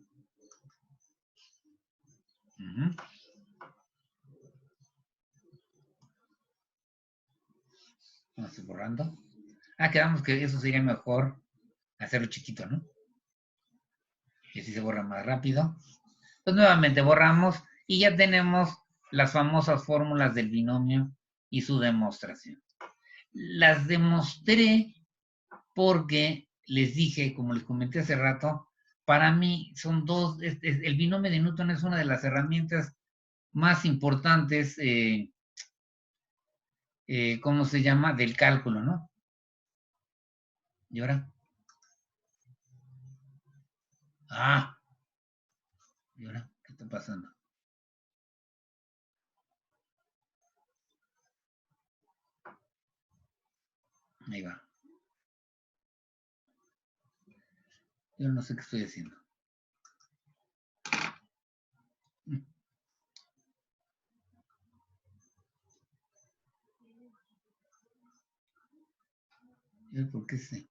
Vamos a ir borrando. Quedamos que eso sería mejor hacerlo chiquito, ¿no? Y así se borra más rápido. Pues nuevamente borramos y ya tenemos las famosas fórmulas del binomio y su demostración. Las demostré porque les dije, como les comenté hace rato, para mí son dos, el binomio de Newton es una de las herramientas más importantes, ¿cómo se llama? Del cálculo, ¿no? ¿Y ahora? ¿Y ahora? ¿Qué está pasando? Ahí va. Yo no sé qué estoy haciendo. ¿Por qué sé?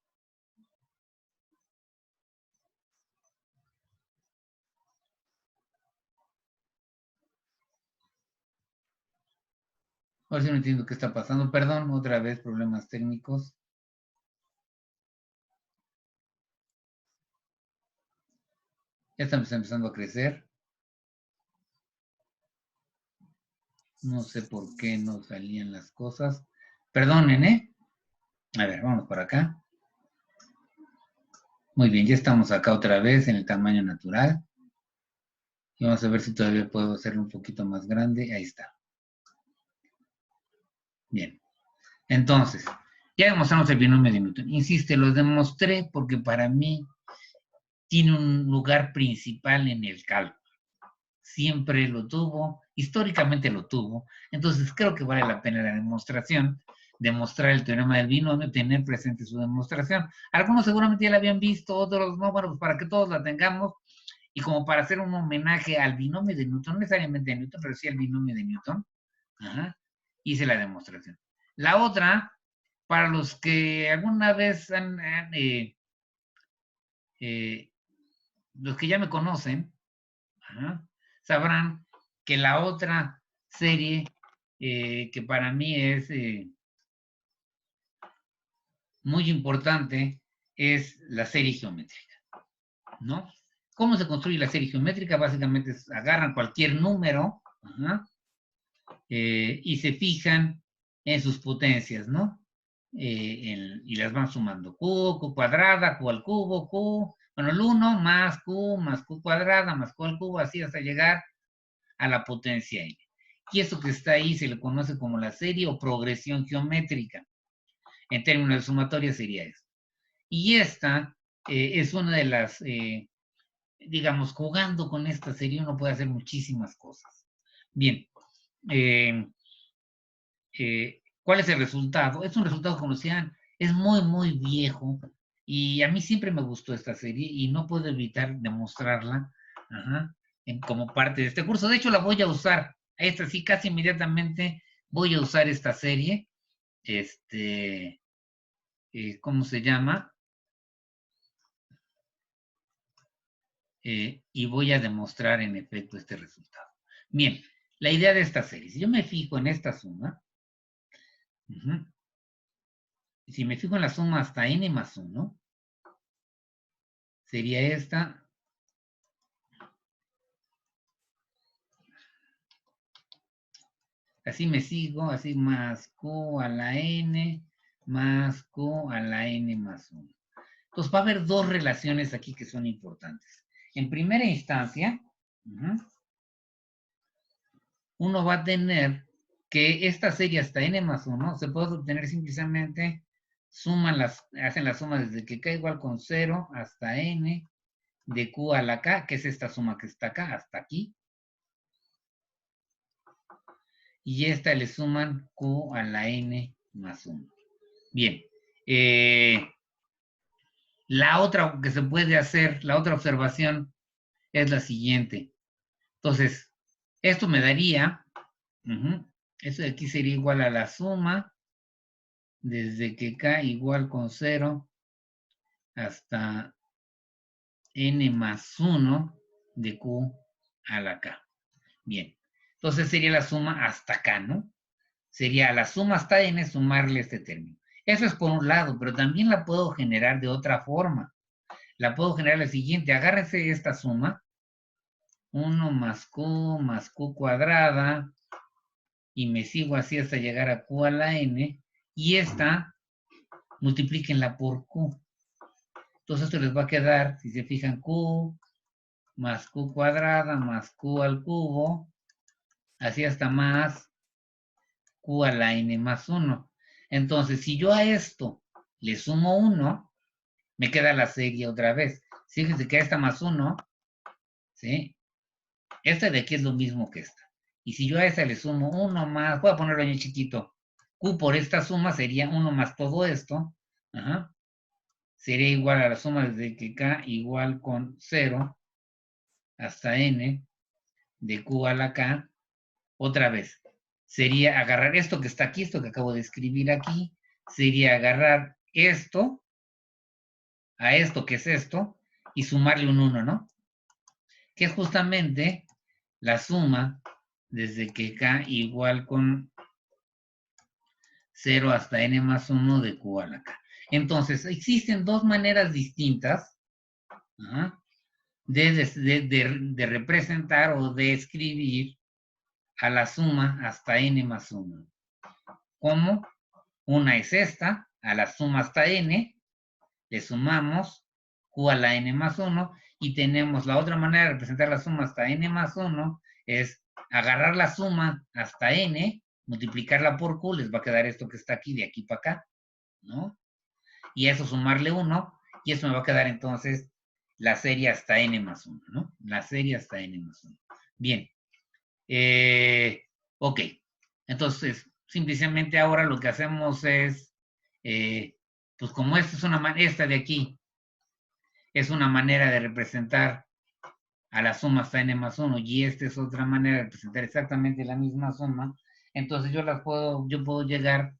Ahora sí no entiendo qué está pasando. Perdón, otra vez, problemas técnicos. Ya estamos empezando a crecer. No sé por qué no salían las cosas. Perdonen, ¿eh? A ver, vamos por acá. Muy bien, ya estamos acá otra vez en el tamaño natural. Y vamos a ver si todavía puedo hacerlo un poquito más grande. Ahí está. Bien. Entonces, ya demostramos el binomio de Newton. Insisto, lo demostré porque para mí tiene un lugar principal en el cálculo. Siempre lo tuvo, históricamente lo tuvo. Entonces, creo que vale la pena la demostración, demostrar el teorema del binomio, tener presente su demostración. Algunos seguramente ya la habían visto, otros no, bueno, pues para que todos la tengamos y como para hacer un homenaje al binomio de Newton, no necesariamente de Newton, pero sí al binomio de Newton, hice la demostración. La otra, para los que alguna vez los que ya me conocen, sabrán que la otra serie que para mí es muy importante es la serie geométrica, ¿no? ¿Cómo se construye la serie geométrica? Básicamente agarran cualquier número y se fijan en sus potencias, ¿no? Y las van sumando. Q cuadrada, Q al cubo, Q, bueno, el 1 más Q cuadrada, más Q al cubo, así hasta llegar a la potencia n. Y eso que está ahí se le conoce como la serie o progresión geométrica. En términos de sumatoria sería esto. Y esta es una de las, digamos, jugando con esta serie uno puede hacer muchísimas cosas. Bien, ¿cuál es el resultado? Es un resultado, como decían, es muy, muy viejo. Y a mí siempre me gustó esta serie y no puedo evitar demostrarla como parte de este curso. De hecho, la voy a usar. Esta sí, casi inmediatamente voy a usar esta serie. ¿Cómo se llama? Y voy a demostrar en efecto este resultado. Bien, la idea de esta serie, si yo me fijo en esta suma, si me fijo en la suma hasta n más 1, sería esta. Así me sigo, así más q a la n más q a la n más 1. Entonces va a haber dos relaciones aquí que son importantes. En primera instancia, uno va a tener que esta serie hasta n más 1 se puede obtener simplemente, hacen la suma desde que k igual con 0 hasta n de q a la k, que es esta suma que está acá, hasta aquí. Y esta le suman q a la n más 1. Bien. La otra que se puede hacer, la otra observación es la siguiente. Entonces, esto me daría, eso de aquí sería igual a la suma desde que k igual con 0 hasta n más 1 de q a la k. Bien, entonces sería la suma hasta acá, ¿no? Sería la suma hasta n sumarle este término. Eso es por un lado, pero también la puedo generar de otra forma. La puedo generar la siguiente. Agárrese esta suma. 1 más q cuadrada. Y me sigo así hasta llegar a q a la n. Y esta, multiplíquenla por q. Entonces esto les va a quedar, si se fijan, q más q cuadrada más q al cubo. Así hasta más q a la n más 1. Entonces, si yo a esto le sumo 1, me queda la serie otra vez. Fíjense que esta más 1, ¿sí? Esta de aquí es lo mismo que esta. Y si yo a esta le sumo 1 más, voy a ponerlo en chiquito, q por esta suma sería 1 más todo esto, sería igual a la suma desde que k igual con 0 hasta n de q a la k, otra vez. Sería agarrar esto que está aquí, esto que acabo de escribir aquí, sería agarrar esto a esto que es esto y sumarle un 1, ¿no? Que es justamente la suma desde que k igual con 0 hasta n más 1 de q a la k. Entonces, existen dos maneras distintas de representar o de escribir a la suma hasta n más 1. ¿Cómo? Una es esta, a la suma hasta n, le sumamos q a la n más 1, y tenemos la otra manera de representar la suma hasta n más 1, es agarrar la suma hasta n, multiplicarla por q, les va a quedar esto que está aquí, de aquí para acá, ¿no? Y eso sumarle 1, y eso me va a quedar entonces la serie hasta n más 1, ¿no? La serie hasta n más 1. Bien. Ok. Entonces, simplemente ahora lo que hacemos es, pues como esta es esta de aquí es una manera de representar a la suma hasta n más 1 y esta es otra manera de representar exactamente la misma suma, entonces yo puedo llegar,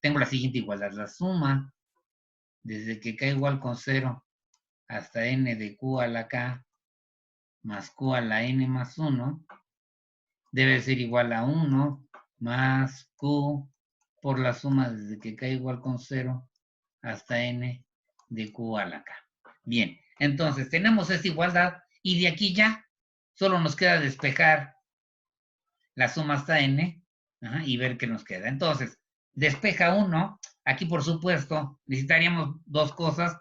tengo la siguiente igualdad, la suma desde que k igual con 0 hasta n de q a la k más q a la n más 1 debe ser igual a 1 más q por la suma desde que k igual con 0 hasta n de q a la k. Bien, entonces tenemos esta igualdad y de aquí ya solo nos queda despejar la suma hasta n y ver qué nos queda. Entonces, despeja 1. Aquí, por supuesto, necesitaríamos dos cosas.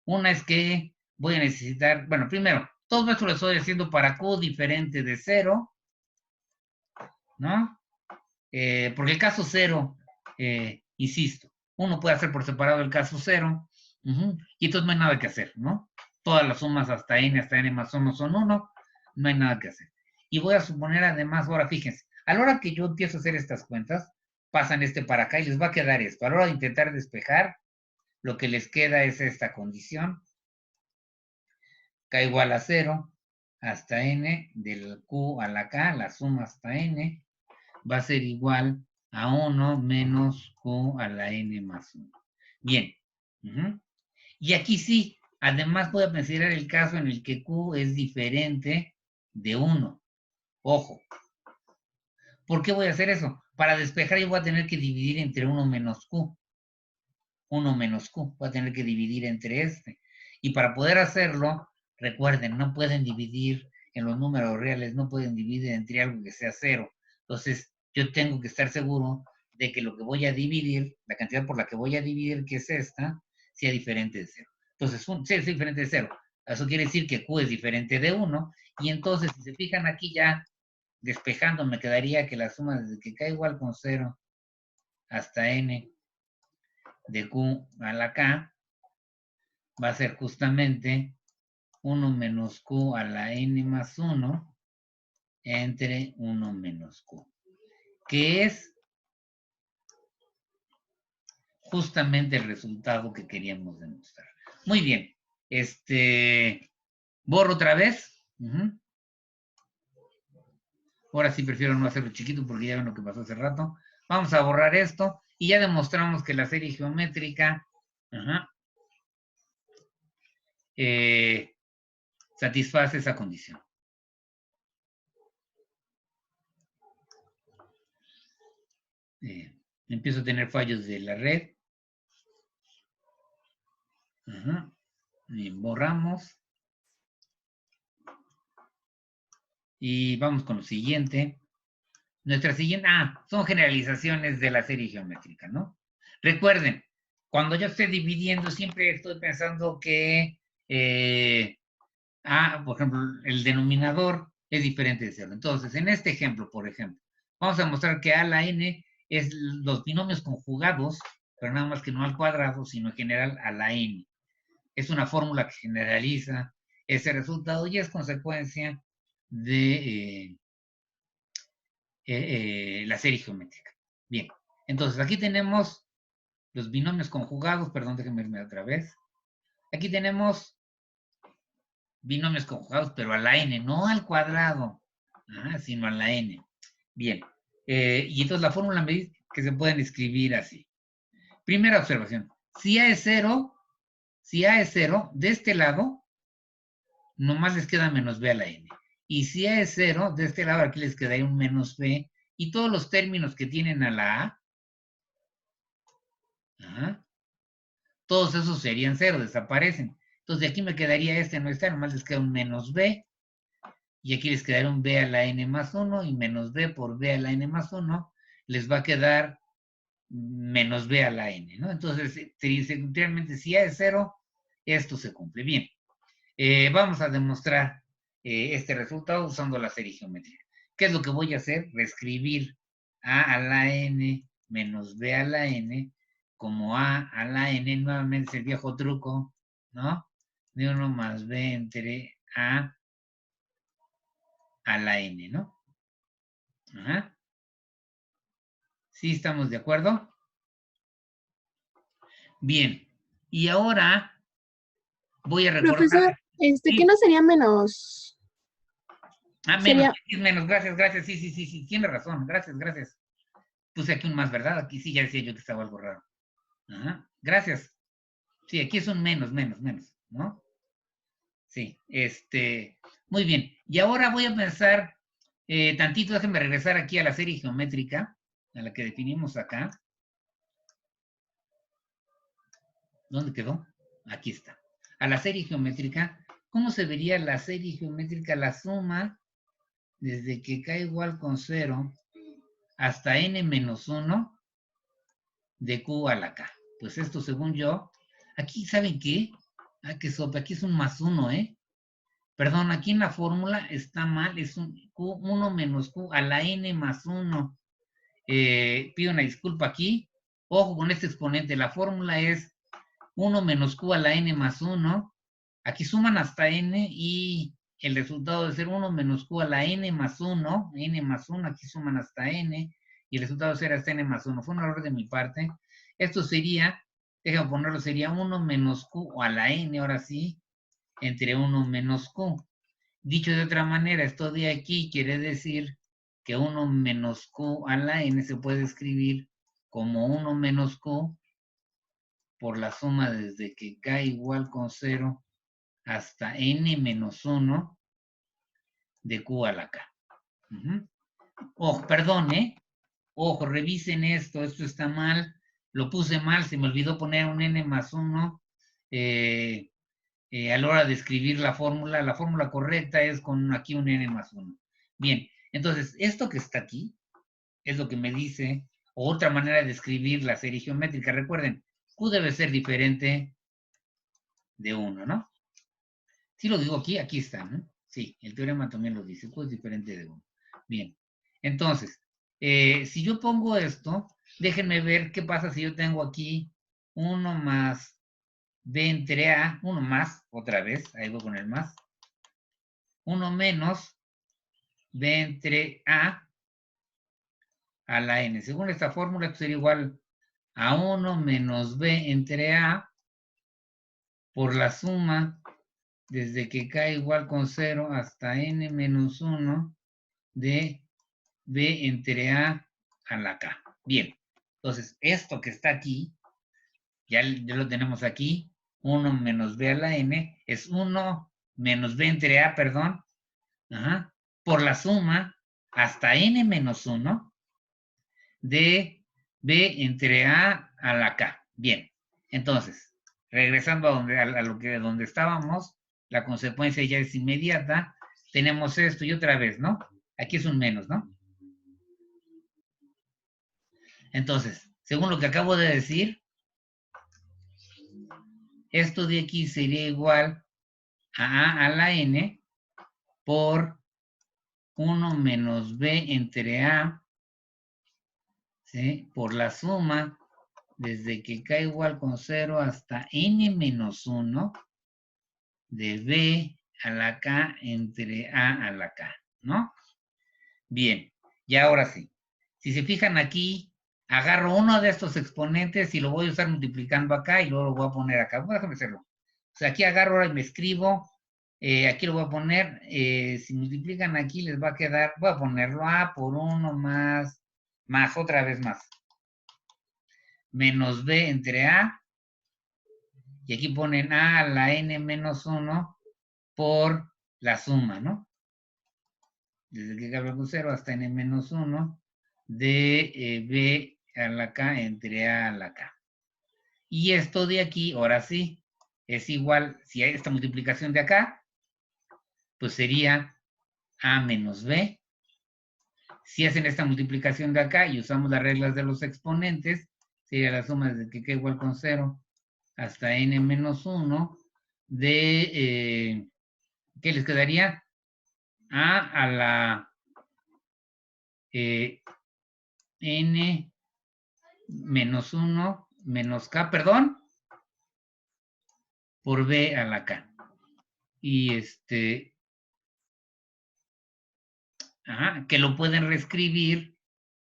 Una es que voy a necesitar, bueno, primero, todo esto lo estoy haciendo para q diferente de 0, ¿no? Porque el caso 0, insisto, Uno puede hacer por separado el caso 0. Y entonces no hay nada que hacer, ¿no? Todas las sumas hasta n más 1 son 1. No hay nada que hacer. Y voy a suponer además, ahora fíjense, a la hora que yo empiezo a hacer estas cuentas, pasan para acá y les va a quedar esto. A la hora de intentar despejar, lo que les queda es esta condición. K igual a 0 hasta n del q a la k, la suma hasta n, va a ser igual a 1 menos q a la n más 1. Bien. Y aquí sí, además voy a considerar el caso en el que q es diferente de 1. Ojo. ¿Por qué voy a hacer eso? Para despejar yo voy a tener que dividir entre 1 menos q. 1 menos q. Voy a tener que dividir entre este. Y para poder hacerlo, recuerden, no pueden dividir en los números reales, no pueden dividir entre algo que sea 0. Entonces, yo tengo que estar seguro de que lo que voy a dividir, la cantidad por la que voy a dividir, que es esta, sea diferente de 0. Entonces, si es diferente de 0. Eso quiere decir que q es diferente de 1. Y entonces, si se fijan aquí ya, despejando, me quedaría que la suma desde que k igual con 0 hasta n de q a la k va a ser justamente 1 menos q a la n más 1 entre 1 menos q, que es justamente el resultado que queríamos demostrar. Muy bien. Borro otra vez. Ahora sí prefiero no hacerlo chiquito porque ya ven lo que pasó hace rato. Vamos a borrar esto y ya demostramos que la serie geométrica satisface esa condición. Empiezo a tener fallos de la red. Y borramos. Y vamos con lo siguiente. Nuestra siguiente, son generalizaciones de la serie geométrica, ¿no? Recuerden, cuando yo esté dividiendo, siempre estoy pensando que, por ejemplo, el denominador es diferente de 0. Entonces, en este ejemplo, por ejemplo, vamos a mostrar que a a la n es los binomios conjugados, pero nada más que no al cuadrado, sino en general a la n. Es una fórmula que generaliza ese resultado y es consecuencia de la serie geométrica. Bien, entonces aquí tenemos los binomios conjugados, perdón, déjenme irme otra vez. Aquí tenemos binomios conjugados, pero a la n, no al cuadrado, sino a la n. Bien, y entonces la fórmula me dice que se pueden escribir así. Primera observación, si A es 0, de este lado, nomás les queda menos b a la n. Y si A es 0, de este lado aquí les quedaría un menos b, y todos los términos que tienen a la A, todos esos serían 0, desaparecen. Entonces de aquí me quedaría no está, nomás les queda un menos b, y aquí les quedaría un b a la n más 1, y menos b por b a la n más 1, les va a quedar menos b a la n, ¿no? Entonces, realmente si A es 0, esto se cumple. Bien, vamos a demostrar este resultado usando la serie geométrica. ¿Qué es lo que voy a hacer? Reescribir a la n menos b a la n como a la n, nuevamente es el viejo truco, ¿no? De 1 más b entre a la n, ¿no? ¿Sí estamos de acuerdo? Bien, y ahora voy a recordar. Profesor, ¿qué no sería menos? Menos, Sería... menos, gracias, sí, tiene razón, gracias. Puse aquí un más, ¿verdad? Aquí sí ya decía yo que estaba algo raro. Gracias. Sí, aquí es un menos, ¿no? Sí, muy bien. Y ahora voy a pensar tantito, déjenme regresar aquí a la serie geométrica, a la que definimos acá. ¿Dónde quedó? Aquí está. A la serie geométrica, ¿cómo se vería la serie geométrica? La suma desde que k igual con 0 hasta n menos 1 de q a la k. Pues esto, según yo, aquí, ¿saben qué? Que sopa, aquí es un más 1, ¿eh? Perdón, aquí en la fórmula está mal, es un q1 menos q a la n más 1. Pido una disculpa aquí, Ojo con este exponente, la fórmula es 1 menos q a la n más 1. Aquí suman hasta n y el resultado debe ser 1 menos q a la n más 1. N más 1, aquí suman hasta n. Y el resultado será hasta n más 1. Fue un error de mi parte. Esto sería, déjame ponerlo, sería 1 menos q a la n, ahora sí, entre 1 menos q. Dicho de otra manera, esto de aquí quiere decir que 1 menos q a la n se puede escribir como 1 menos q por la suma desde que k igual con 0 hasta n menos 1 de q a la k. Ojo, perdón, ojo, revisen esto está mal, lo puse mal, se me olvidó poner un n más 1 a la hora de escribir la fórmula correcta es con aquí un n más 1. Bien, entonces, esto que está aquí es lo que me dice, otra manera de escribir la serie geométrica. Recuerden, q debe ser diferente de 1, ¿no? Si lo digo aquí, aquí está, ¿no? Sí, el teorema también lo dice, q es diferente de 1. Bien, entonces, si yo pongo esto, déjenme ver qué pasa si yo tengo aquí 1 más b entre a, 1 más, otra vez, ahí voy con el más, 1 menos b entre a la n. Según esta fórmula, esto sería igual a 1 menos b entre a por la suma desde que k igual con 0 hasta n menos 1 de b entre a la k. Bien, entonces esto que está aquí, ya lo tenemos aquí, 1 menos b a la n, es 1 menos b entre a, perdón, por la suma hasta n menos 1 de b entre a la k. Bien, entonces, regresando donde estábamos, la consecuencia ya es inmediata. Tenemos esto y otra vez, ¿no? Aquí es un menos, ¿no? Entonces, según lo que acabo de decir, esto de aquí sería igual a la n por 1 menos b entre a, ¿sí? Por la suma desde que k igual con 0 hasta n menos 1 de b a la k entre a la k, ¿no? Bien, y ahora sí. Si se fijan aquí, agarro uno de estos exponentes y lo voy a estar multiplicando acá y luego lo voy a poner acá. Bueno, déjame hacerlo. O sea, aquí agarro ahora y me escribo. Aquí lo voy a poner. Si multiplican aquí les va a quedar, voy a ponerlo a por 1 más, otra vez más. Menos b entre a. Y aquí ponen a la n menos 1 por la suma, ¿no? Desde que cabe con 0 hasta n menos 1 de b a la k entre a la k. Y esto de aquí, ahora sí, es igual, si hay esta multiplicación de acá, pues sería a menos b. Si hacen esta multiplicación de acá y usamos las reglas de los exponentes, sería la suma desde que k igual con 0 hasta n menos 1 de, ¿qué les quedaría? A la n menos 1 menos k, perdón, por b a la k. Y que lo pueden reescribir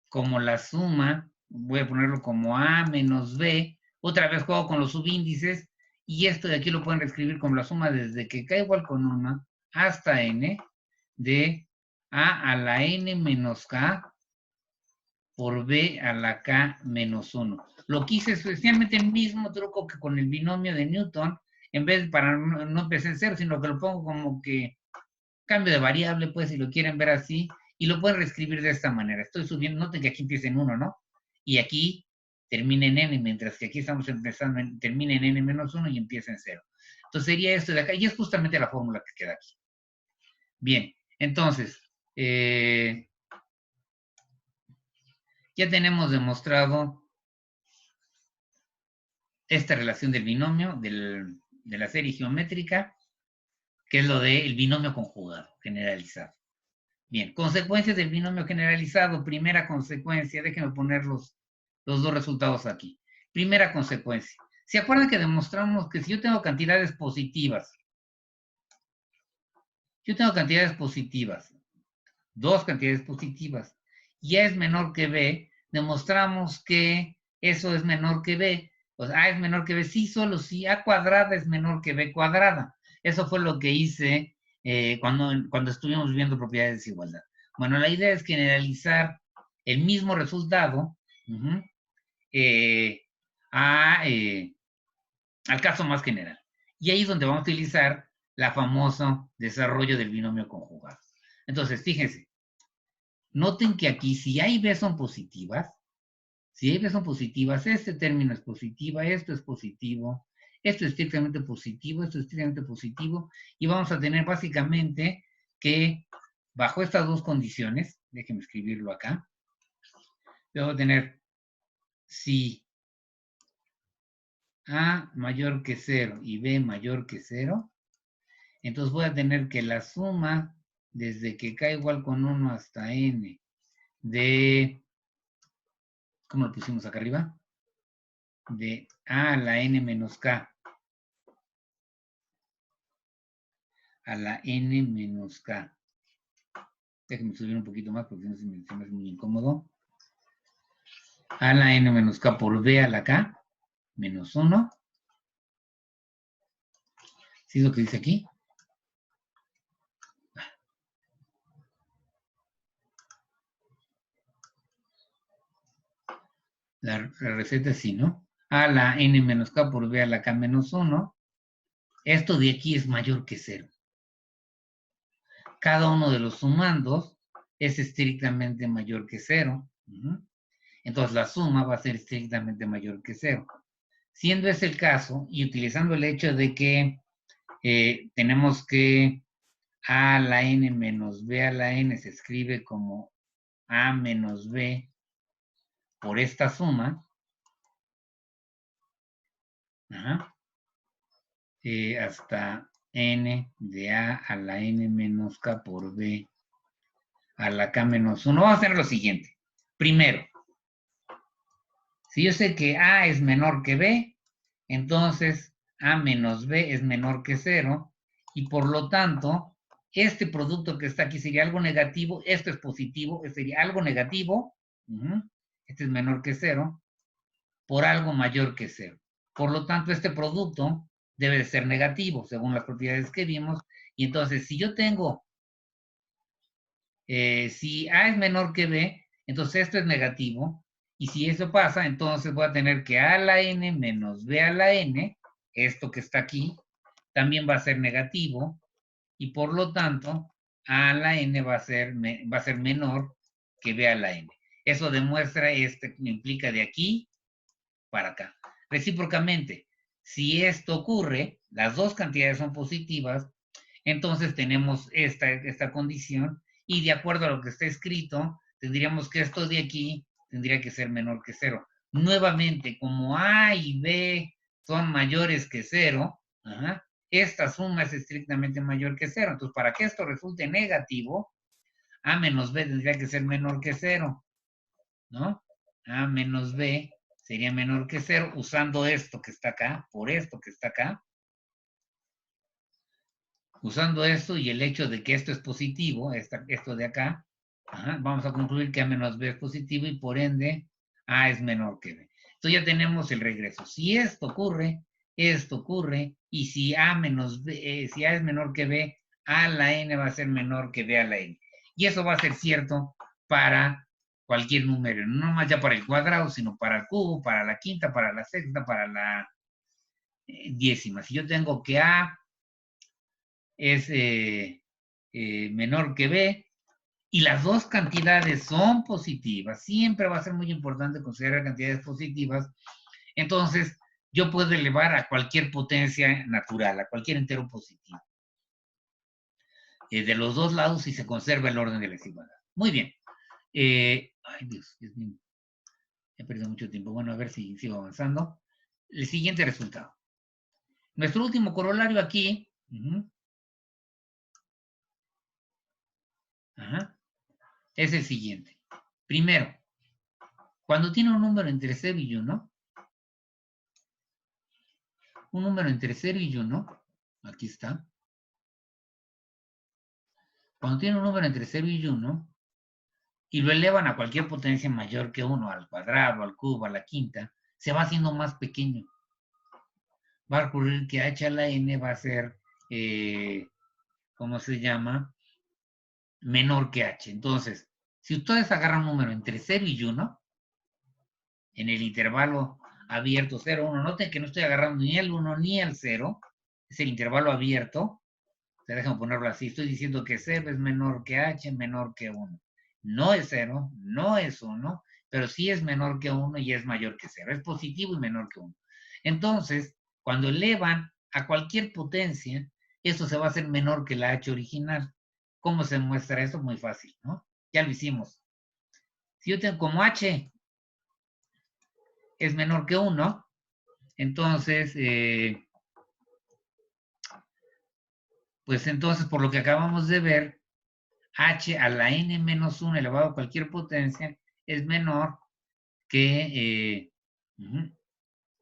como la suma, voy a ponerlo como a menos b, otra vez juego con los subíndices, y esto de aquí lo pueden reescribir como la suma desde que k igual con 1 hasta n de a la n menos k por b a la k menos 1. Lo quise especialmente el mismo truco que con el binomio de Newton, en vez para no empezar en cero, sino que lo pongo como que cambio de variable, pues, si lo quieren ver así, y lo pueden reescribir de esta manera. Estoy subiendo, noten que aquí empieza en 1, ¿no? Y aquí termina en n, mientras que aquí estamos empezando, termina en n menos 1 y empieza en 0. Entonces sería esto de acá, y es justamente la fórmula que queda aquí. Bien, entonces, ya tenemos demostrado esta relación del binomio, de la serie geométrica, que es lo del binomio conjugado, generalizado. Bien, consecuencias del binomio generalizado. Primera consecuencia, déjenme ponerlos los dos resultados aquí. Primera consecuencia. ¿Se acuerdan que demostramos que si yo tengo cantidades positivas, dos cantidades positivas, y A es menor que B, demostramos que eso es menor que B. Pues A es menor que B, sí, solo si A cuadrada es menor que B cuadrada. Eso fue lo que hice cuando estuvimos viendo propiedades de desigualdad. Bueno, la idea es generalizar el mismo resultado al caso más general. Y ahí es donde vamos a utilizar la famoso desarrollo del binomio conjugado. Entonces, fíjense, noten que aquí si A y B son positivas, este término es positiva, esto es positivo, esto es estrictamente positivo, esto es estrictamente positivo, y vamos a tener básicamente que bajo estas dos condiciones, déjenme escribirlo acá, debo tener si A mayor que 0 y B mayor que 0, entonces voy a tener que la suma desde que K igual con 1 hasta N de, ¿cómo lo pusimos acá arriba? De A a la N menos K a la N menos K. Déjenme subir un poquito más porque no se me hace muy incómodo. A la N menos K por B a la K menos 1. ¿Sí es lo que dice aquí? La receta es así, ¿no? A la N menos K por B a la K menos 1. Esto de aquí es mayor que 0. Cada uno de los sumandos es estrictamente mayor que 0. Entonces la suma va a ser estrictamente mayor que 0. Siendo ese el caso, y utilizando el hecho de que tenemos que A a la N menos B a la N se escribe como A menos B por esta suma, hasta N de A a la N menos K por B a la K menos 1. Vamos a hacer lo siguiente. Primero, si yo sé que A es menor que B, entonces A menos B es menor que 0, y por lo tanto, este producto que está aquí sería algo negativo, esto es positivo, este sería algo negativo, este es menor que 0, por algo mayor que 0. Por lo tanto, este producto debe de ser negativo, según las propiedades que vimos, y entonces si yo tengo, si A es menor que B, entonces esto es negativo, y si eso pasa, entonces voy a tener que A a la N menos B a la N, esto que está aquí, también va a ser negativo, y por lo tanto, A a la N va a ser menor que B a la N. Eso demuestra, me implica de aquí para acá. Recíprocamente, si esto ocurre, las dos cantidades son positivas, entonces tenemos esta condición, y de acuerdo a lo que está escrito, tendríamos que esto de aquí tendría que ser menor que 0. Nuevamente, como A y B son mayores que 0, esta suma es estrictamente mayor que 0. Entonces, para que esto resulte negativo, A menos B tendría que ser menor que 0, ¿no? A menos B sería menor que 0 usando esto que está acá, por esto que está acá. Usando esto y el hecho de que esto es positivo, esto de acá, vamos a concluir que A menos B es positivo y por ende A es menor que B. Entonces ya tenemos el regreso. Si esto ocurre, y si A menos B, si A es menor que B, A a la N va a ser menor que B a la N. Y eso va a ser cierto para cualquier número, no más ya para el cuadrado, sino para el cubo, para la quinta, para la sexta, para la décima. Si yo tengo que A es menor que B, y las dos cantidades son positivas, siempre va a ser muy importante considerar cantidades positivas, entonces yo puedo elevar a cualquier potencia natural, a cualquier entero positivo. De los dos lados y se conserva el orden de la desigualdad. Muy bien. Ay, Dios mío. He perdido mucho tiempo. Bueno, a ver si sigo avanzando. El siguiente resultado. Nuestro último corolario aquí es el siguiente. Primero, Cuando tiene un número entre 0 y 1, un número entre 0 y 1, aquí está. Cuando tiene un número entre 0 y 1, y lo elevan a cualquier potencia mayor que 1, al cuadrado, al cubo, a la quinta, se va haciendo más pequeño. Va a ocurrir que h a la n va a ser, ¿cómo se llama? Menor que h. Entonces, si ustedes agarran un número entre 0 y 1, en el intervalo abierto 0, 1, noten que no estoy agarrando ni el 1 ni el 0, es el intervalo abierto. Déjame ponerlo así, estoy diciendo que 0 es menor que h, menor que 1. No es 0, no es 1, pero sí es menor que 1 y es mayor que 0. Es positivo y menor que 1. Entonces, cuando elevan a cualquier potencia, eso se va a hacer menor que la h original. ¿Cómo se muestra eso? Muy fácil, ¿no? Ya lo hicimos. Si yo tengo como h es menor que 1, entonces, pues entonces, por lo que acabamos de ver, h a la n menos 1 elevado a cualquier potencia es menor que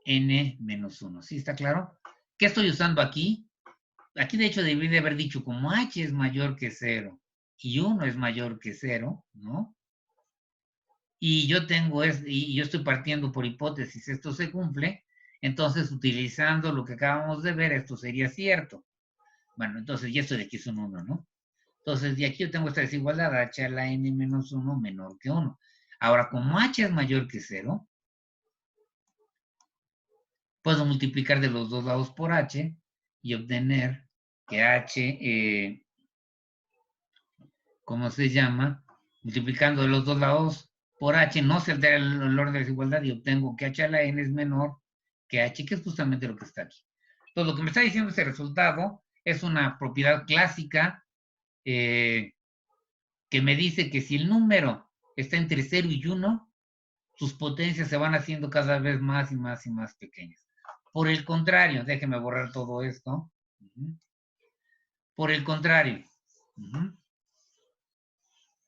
n menos 1. ¿Sí está claro? ¿Qué estoy usando aquí? Aquí de hecho debí de haber dicho como h es mayor que 0 y 1 es mayor que 0, ¿no? Y yo estoy partiendo por hipótesis, esto se cumple, entonces utilizando lo que acabamos de ver, esto sería cierto. Bueno, entonces ya esto de aquí es un 1, ¿no? Entonces, de aquí yo tengo esta desigualdad, h a la n menos 1 menor que 1. Ahora, como h es mayor que 0, puedo multiplicar de los dos lados por h y obtener que h, ¿cómo se llama? Multiplicando de los dos lados por h, no se altera el orden de desigualdad y obtengo que h a la n es menor que h, que es justamente lo que está aquí. Entonces, lo que me está diciendo este resultado es una propiedad clásica que me dice que si el número está entre 0 y 1, sus potencias se van haciendo cada vez más y más y más pequeñas. Por el contrario, déjenme borrar todo esto. Por el contrario,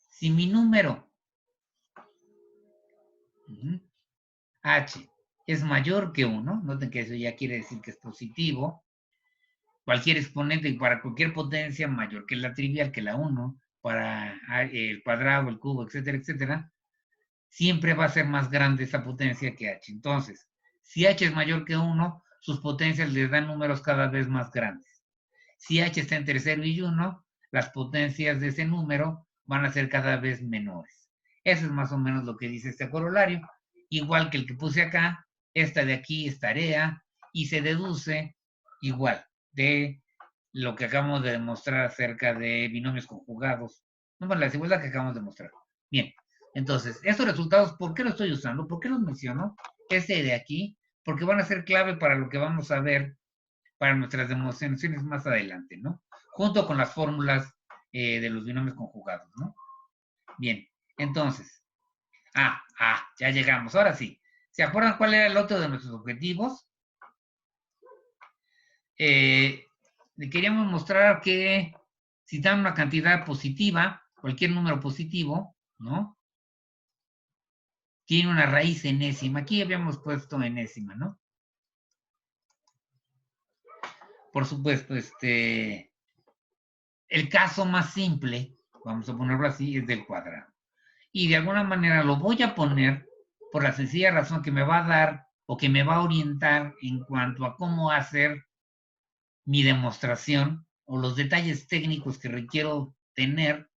si mi número h es mayor que 1, noten que eso ya quiere decir que es positivo, cualquier exponente para cualquier potencia mayor que la trivial, que la 1, para el cuadrado, el cubo, etcétera, etcétera, siempre va a ser más grande esa potencia que h. Entonces, si h es mayor que 1, sus potencias les dan números cada vez más grandes. Si h está entre 0 y 1, las potencias de ese número van a ser cada vez menores. Eso es más o menos lo que dice este corolario. Igual que el que puse acá, esta de aquí es tarea y se deduce igual de lo que acabamos de demostrar acerca de binomios conjugados. No, la desigualdad que acabamos de mostrar. Bien, entonces, estos resultados, ¿por qué los estoy usando? ¿Por qué los menciono? Este de aquí, porque van a ser clave para lo que vamos a ver para nuestras demostraciones más adelante, ¿no? Junto con las fórmulas de los binomios conjugados, ¿no? Bien, entonces, ya llegamos, ahora sí. ¿Se acuerdan cuál era el otro de nuestros objetivos? Queríamos mostrar que si dan una cantidad positiva, cualquier número positivo, ¿no? Tiene una raíz enésima. Aquí habíamos puesto enésima, ¿no? Por supuesto, el caso más simple, vamos a ponerlo así, es del cuadrado. Y de alguna manera lo voy a poner por la sencilla razón que me va a dar o que me va a orientar en cuanto a cómo hacer mi demostración o los detalles técnicos que requiero tener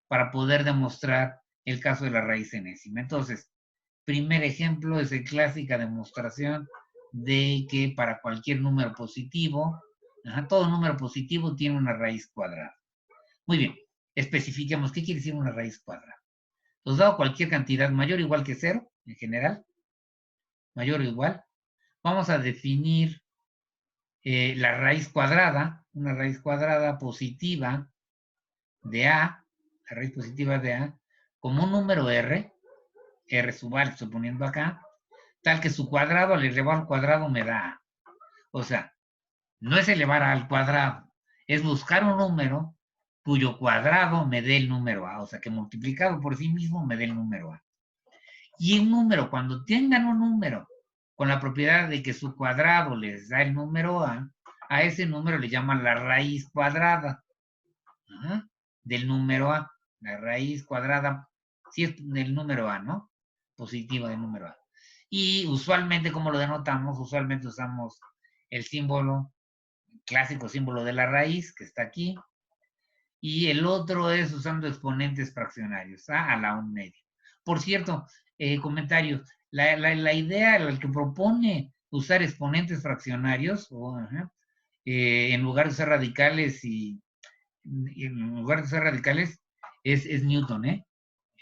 para poder demostrar el caso de la raíz enésima. Entonces, primer ejemplo es la clásica demostración de que para cualquier número positivo, todo número positivo tiene una raíz cuadrada. Muy bien, especifiquemos qué quiere decir una raíz cuadrada. Entonces, dado cualquier cantidad mayor o igual que 0, en general, mayor o igual, vamos a definir la raíz cuadrada, una raíz cuadrada positiva de A, la raíz positiva de A, como un número R sub A, estoy poniendo acá, tal que su cuadrado al elevar al cuadrado me da A. O sea, no es elevar al cuadrado, es buscar un número cuyo cuadrado me dé el número A, o sea, que multiplicado por sí mismo me dé el número A. Y un número, cuando tengan un número con la propiedad de que su cuadrado les da el número a ese número le llaman la raíz cuadrada. Ajá, del número A. La raíz cuadrada, si es del número A, ¿no? Positiva del número A. Y usualmente, ¿cómo lo denotamos? Usualmente usamos el símbolo, clásico símbolo de la raíz, que está aquí. Y el otro es usando exponentes fraccionarios, a la 1/2. Por cierto, comentarios, la idea, el que propone usar exponentes fraccionarios, en lugar de usar radicales en lugar de usar radicales, es Newton, ¿eh?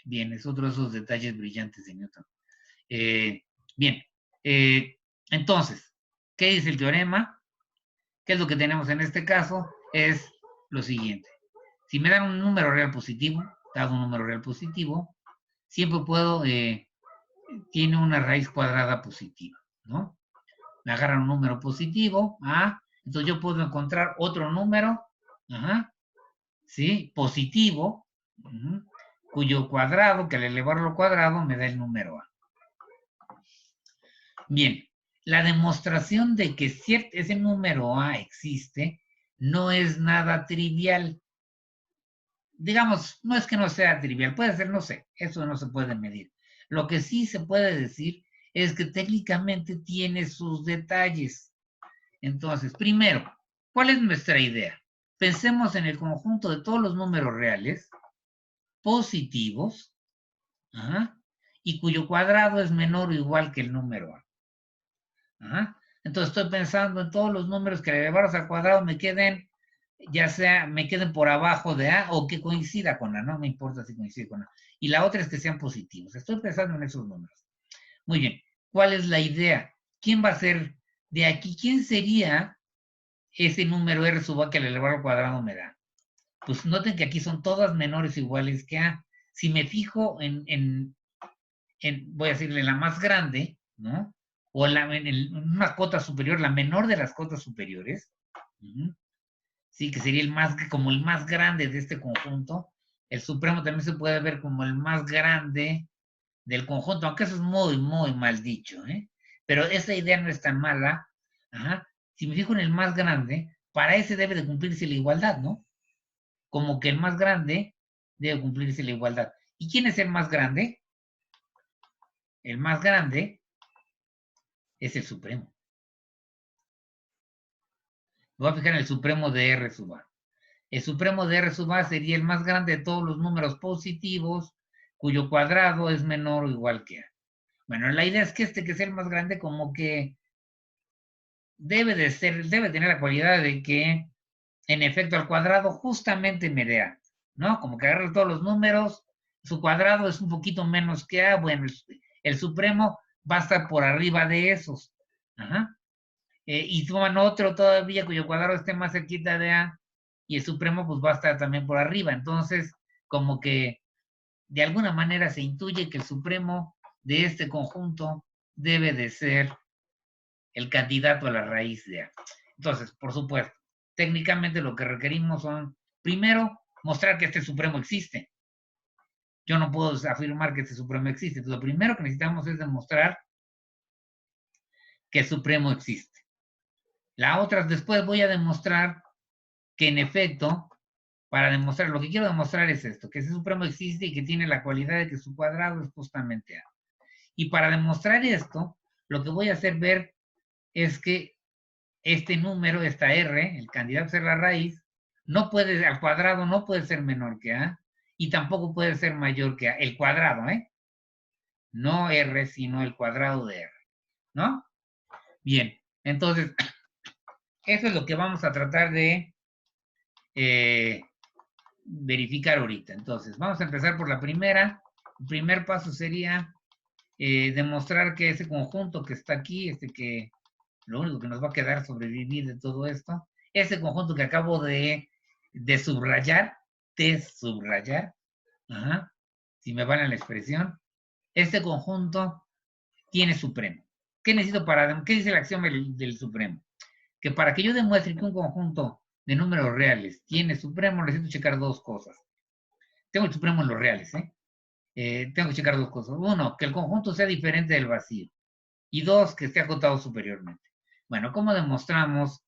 Bien, es otro de esos detalles brillantes de Newton. Bien, entonces, ¿qué dice el teorema? ¿Qué es lo que tenemos en este caso? Es lo siguiente. Si me dan un número real positivo, dado un número real positivo, siempre puedo, tiene una raíz cuadrada positiva, ¿no? Me agarran un número positivo, entonces yo puedo encontrar otro número, ¿sí? Positivo, cuyo cuadrado, que al elevarlo al cuadrado, me da el número A. Bien, la demostración de que ese número A existe no es nada trivial. Digamos, no es que no sea trivial, puede ser, no sé, eso no se puede medir. Lo que sí se puede decir es que técnicamente tiene sus detalles. Entonces, primero, ¿cuál es nuestra idea? Pensemos en el conjunto de todos los números reales positivos, y cuyo cuadrado es menor o igual que el número A. Entonces estoy pensando en todos los números que al elevarlos al cuadrado me queden, ya sea me queden por abajo de A o que coincida con A, no me importa si coincide con A. Y la otra es que sean positivos. Estoy pensando en esos números. Muy bien, ¿cuál es la idea? ¿Quién va a ser de aquí? ¿Quién sería ese número R sub A que al elevar al cuadrado me da? Pues noten que aquí son todas menores o iguales que A. Si me fijo voy a decirle la más grande, ¿no? O en una cota superior, la menor de las cotas superiores, sí, que sería como el más grande de este conjunto. El supremo también se puede ver como el más grande del conjunto, aunque eso es muy, muy mal dicho, ¿eh? Pero esa idea no es tan mala. Si me fijo en el más grande, para ese debe de cumplirse la igualdad, ¿no? Como que el más grande debe cumplirse la igualdad. ¿Y quién es el más grande? El más grande es el supremo. Me voy a fijar en el supremo de R sub A. El supremo de R sub A sería el más grande de todos los números positivos, cuyo cuadrado es menor o igual que A. Bueno, la idea es que que es el más grande, como que debe tener la cualidad de que, en efecto, al cuadrado justamente me dé A, ¿no? Como que agarra todos los números, su cuadrado es un poquito menos que A, bueno, el supremo va a estar por arriba de esos. Y toman otro todavía cuyo cuadrado esté más cerquita de A, y el supremo pues va a estar también por arriba. Entonces, como que de alguna manera se intuye que el supremo de este conjunto debe de ser el candidato a la raíz de A. Entonces, por supuesto, técnicamente lo que requerimos son, primero, mostrar que este supremo existe. Yo no puedo afirmar que este supremo existe. Entonces, lo primero que necesitamos es demostrar que el supremo existe. La otra, después voy a demostrar que en efecto, para demostrar, lo que quiero demostrar es esto, que ese supremo existe y que tiene la cualidad de que su cuadrado es justamente A. Y para demostrar esto, lo que voy a hacer ver es que este número, esta R, el candidato a ser la raíz, al cuadrado no puede ser menor que A y tampoco puede ser mayor que A. El cuadrado, no R, sino el cuadrado de R, ¿no? Bien, entonces, eso es lo que vamos a tratar de verificar ahorita. Entonces, vamos a empezar por la primera. El primer paso sería demostrar que ese conjunto que está aquí, que lo único que nos va a quedar sobrevivir de todo esto, ese conjunto que acabo de subrayar, si me van a la expresión, este conjunto tiene supremo. ¿Qué necesito qué dice el axioma del supremo? Que para que yo demuestre que un conjunto de números reales tiene supremo, necesito checar dos cosas. Tengo el supremo en los reales, tengo que checar dos cosas. Uno, que el conjunto sea diferente del vacío. Y dos, que esté acotado superiormente. Bueno, ¿cómo demostramos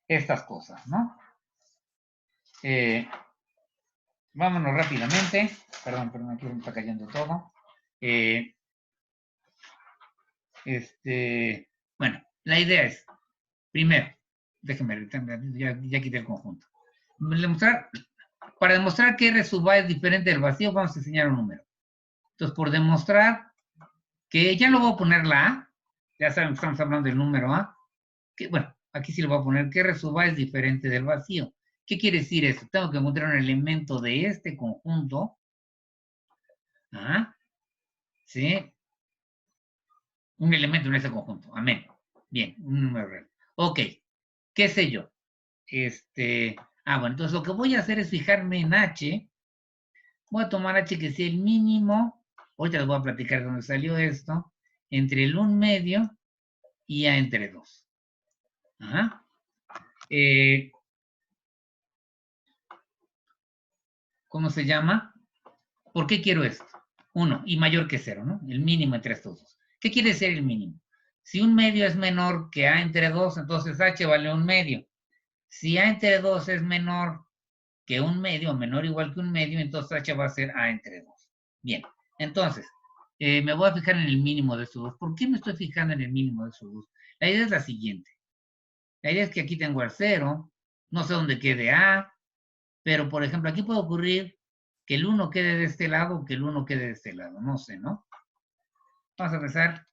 estas cosas, no? Vámonos rápidamente. Perdón, aquí me está cayendo todo. Bueno, la idea es, primero, déjenme, ya quité el conjunto. Para demostrar que R sub A es diferente del vacío, vamos a enseñar un número. Entonces, por demostrar que ya lo voy a poner la A, ya saben que estamos hablando del número A, que bueno, aquí sí lo voy a poner que R sub A es diferente del vacío. ¿Qué quiere decir eso? Tengo que encontrar un elemento de este conjunto, ¿sí? Un elemento en ese conjunto, amén. Bien, un número real. Ok, qué sé yo. Bueno, entonces lo que voy a hacer es fijarme en H. Voy a tomar H que sea el mínimo. Ahorita les voy a platicar de dónde salió esto. Entre el 1 medio y A entre 2. Ajá. ¿Cómo se llama? ¿Por qué quiero esto? 1 y mayor que 0, ¿no? El mínimo entre estos dos. ¿Qué quiere decir el mínimo? Si un medio es menor que A entre 2, entonces H vale un medio. Si A entre 2 es menor que un medio, o menor o igual que un medio, entonces H va a ser A entre 2. Bien, entonces, me voy a fijar en el mínimo de estos dos. ¿Por qué me estoy fijando en el mínimo de estos dos? La idea es la siguiente. La idea es que aquí tengo el 0, no sé dónde quede A, pero por ejemplo, aquí puede ocurrir que el 1 quede de este lado o que el 1 quede de este lado, no sé, ¿no? Vamos a pensar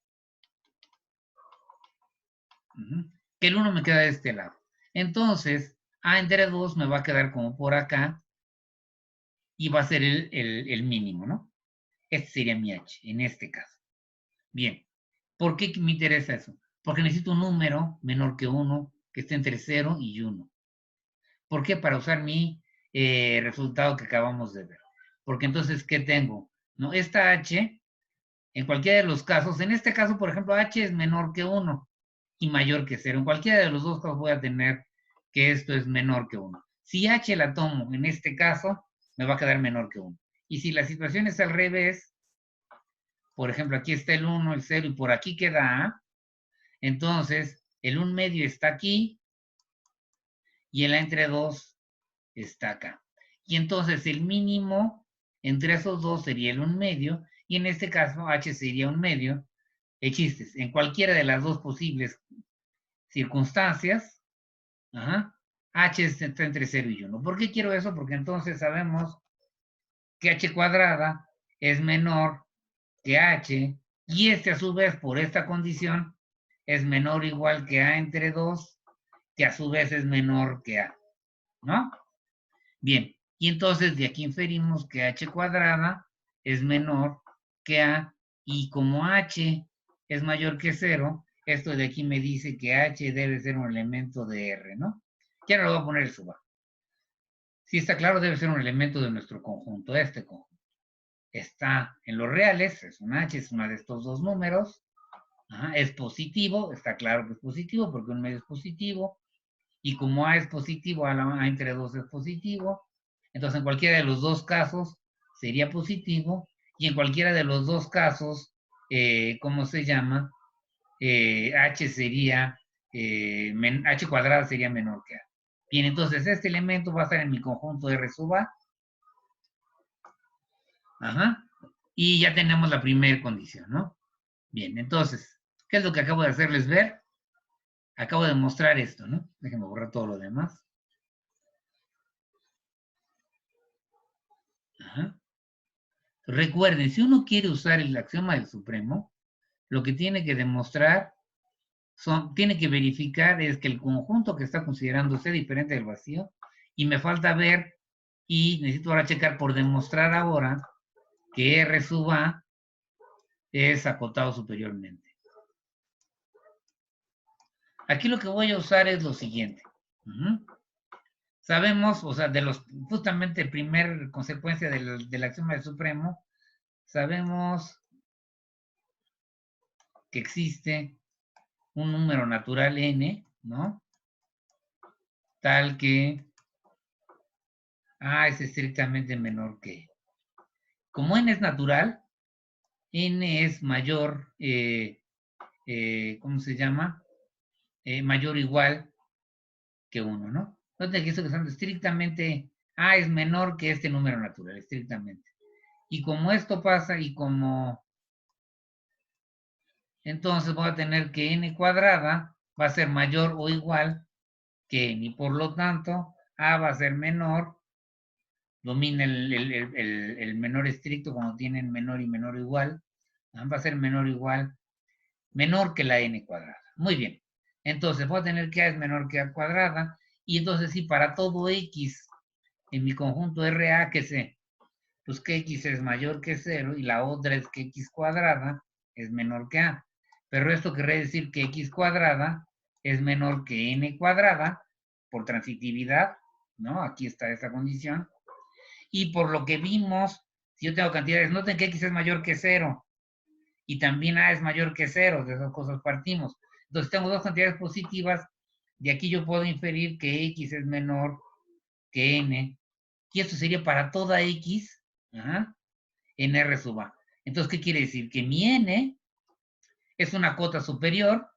que el 1 me queda de este lado. Entonces, A entre 2 me va a quedar como por acá y va a ser el mínimo, ¿no? Este sería mi H, en este caso. Bien, ¿por qué me interesa eso? Porque necesito un número menor que 1 que esté entre 0 y 1. ¿Por qué? Para usar mi resultado que acabamos de ver. Porque entonces, ¿qué tengo? ¿No? Esta H, en cualquiera de los casos, en este caso, por ejemplo, H es menor que 1 y mayor que 0. En cualquiera de los dos casos voy a tener que esto es menor que 1. Si H la tomo en este caso, me va a quedar menor que 1. Y si la situación es al revés, por ejemplo, aquí está el 1, el 0 y por aquí queda A, entonces el 1 medio está aquí y el A entre 2 está acá. Y entonces el mínimo entre esos dos sería el 1 medio y en este caso H sería 1 medio. Chistes, en cualquiera de las dos posibles circunstancias, H está entre 0 y 1. ¿Por qué quiero eso? Porque entonces sabemos que H cuadrada es menor que H y a su vez por esta condición es menor o igual que A entre 2, que a su vez es menor que A, ¿no? Bien, y entonces de aquí inferimos que H cuadrada es menor que A y como H es mayor que 0, esto de aquí me dice que H debe ser un elemento de R, ¿no? Ya no lo voy a poner el sub A. Si está claro, debe ser un elemento de nuestro conjunto, este conjunto. Está en los reales, es un H, es uno de estos dos números. Es positivo, está claro que es positivo porque un medio es positivo. Y como A es positivo, A entre 2 es positivo. Entonces, en cualquiera de los dos casos sería positivo. Y en cualquiera de los dos casos, ¿cómo se llama? H sería, H cuadrada sería menor que A. Bien, entonces este elemento va a estar en mi conjunto R sub A. Y ya tenemos la primera condición, ¿no? Bien, entonces, ¿qué es lo que acabo de hacerles ver? Acabo de mostrar esto, ¿no? Déjenme borrar todo lo demás. Recuerden, si uno quiere usar el axioma del supremo, lo que tiene que demostrar, tiene que verificar es que el conjunto que está considerando sea diferente del vacío, y me falta ver, y necesito ahora checar por demostrar ahora, que R sub A es acotado superiormente. Aquí lo que voy a usar es lo siguiente. Sabemos, o sea, justamente primer consecuencia del axioma del supremo, sabemos que existe un número natural n, ¿no? Tal que A es estrictamente menor que. Como n es natural, n es mayor, ¿cómo se llama? Mayor o igual que 1, ¿no? Entonces aquí estoy usando estrictamente, A es menor que este número natural, estrictamente. Y como esto pasa y como... Entonces voy a tener que n cuadrada va a ser mayor o igual que n. Y por lo tanto, A va a ser menor, domina el menor estricto como tienen menor y menor o igual. Va a ser menor o igual, menor que la n cuadrada. Muy bien. Entonces voy a tener que A es menor que A cuadrada. Y entonces sí, para todo X en mi conjunto RA, que sé, pues que X es mayor que 0 y la otra es que X cuadrada es menor que A. Pero esto querría decir que X cuadrada es menor que N cuadrada por transitividad, ¿no? Aquí está esa condición. Y por lo que vimos, si yo tengo cantidades, noten que X es mayor que 0 y también A es mayor que 0, de esas cosas partimos. Entonces tengo dos cantidades positivas, de aquí yo puedo inferir que X es menor que N, y esto sería para toda X, en R sub A. Entonces, ¿qué quiere decir? Que mi N es una cota superior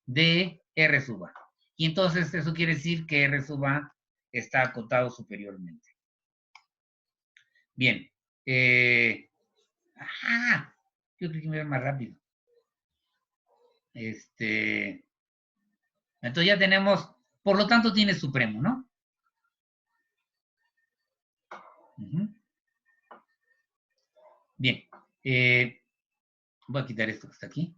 de R sub A. Y entonces eso quiere decir que R sub A está acotado superiormente. Bien. Yo creo que me va más rápido. Entonces ya tenemos, por lo tanto tiene supremo, ¿no? Bien. Voy a quitar esto que está aquí.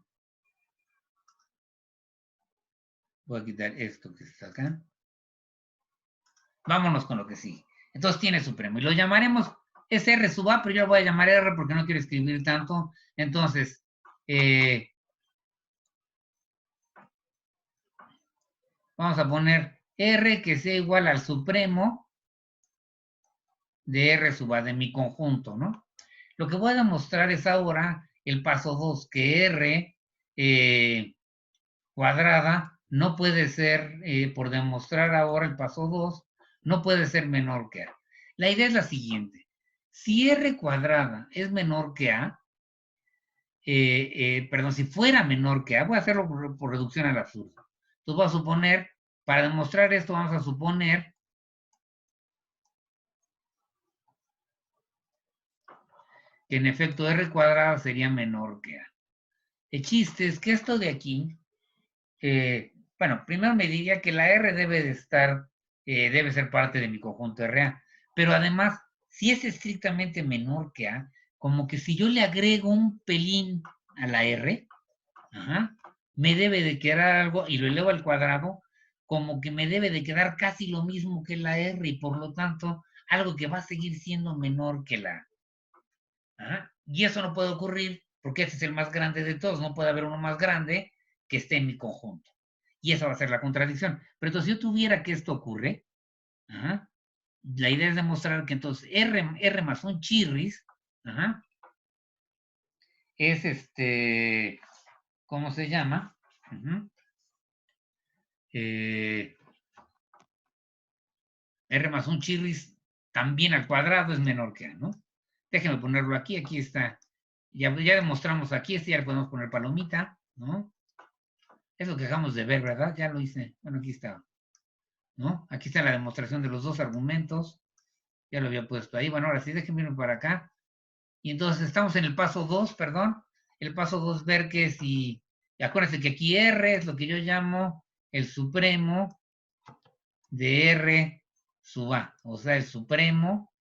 Voy a quitar esto que está acá. Vámonos con lo que sigue. Entonces tiene supremo. Y lo llamaremos, es R sub A, pero yo lo voy a llamar R porque no quiero escribir tanto. Entonces, vamos a poner R que sea igual al supremo de R sub A, de mi conjunto, ¿no? Lo que voy a demostrar es ahora el paso 2, que R cuadrada no puede ser, por demostrar ahora el paso 2, no puede ser menor que A. La idea es la siguiente. Si R cuadrada es menor que A, perdón, si fuera menor que A, voy a hacerlo por reducción al absurdo. Entonces voy a suponer, para demostrar esto, vamos a suponer que en efecto R cuadrada sería menor que A. El chiste es que esto de aquí, bueno, primero me diría que la R debe de estar, debe ser parte de mi conjunto RA, pero además, si es estrictamente menor que A, como que si yo le agrego un pelín a la R, me debe de quedar algo, y lo elevo al cuadrado, como que me debe de quedar casi lo mismo que la R, y por lo tanto, algo que va a seguir siendo menor que la A. Y eso no puede ocurrir porque este es el más grande de todos, no puede haber uno más grande que esté en mi conjunto. Y esa va a ser la contradicción. Pero entonces, si yo tuviera que esto ocurre, la idea es demostrar que entonces R más un chirris, es ¿cómo se llama? R más un chirris también al cuadrado es menor que A, ¿no? Déjenme ponerlo aquí, aquí está. Ya demostramos aquí, ya le podemos poner palomita, ¿no? Es lo que dejamos de ver, ¿verdad? Ya lo hice. Bueno, aquí está, ¿no? Aquí está la demostración de los dos argumentos. Ya lo había puesto ahí. Bueno, ahora sí, déjenme ir para acá. Y entonces estamos en el paso 2, perdón. El paso 2, ver que si... Acuérdense que aquí R es lo que yo llamo el supremo de R sub A. O sea, el supremo...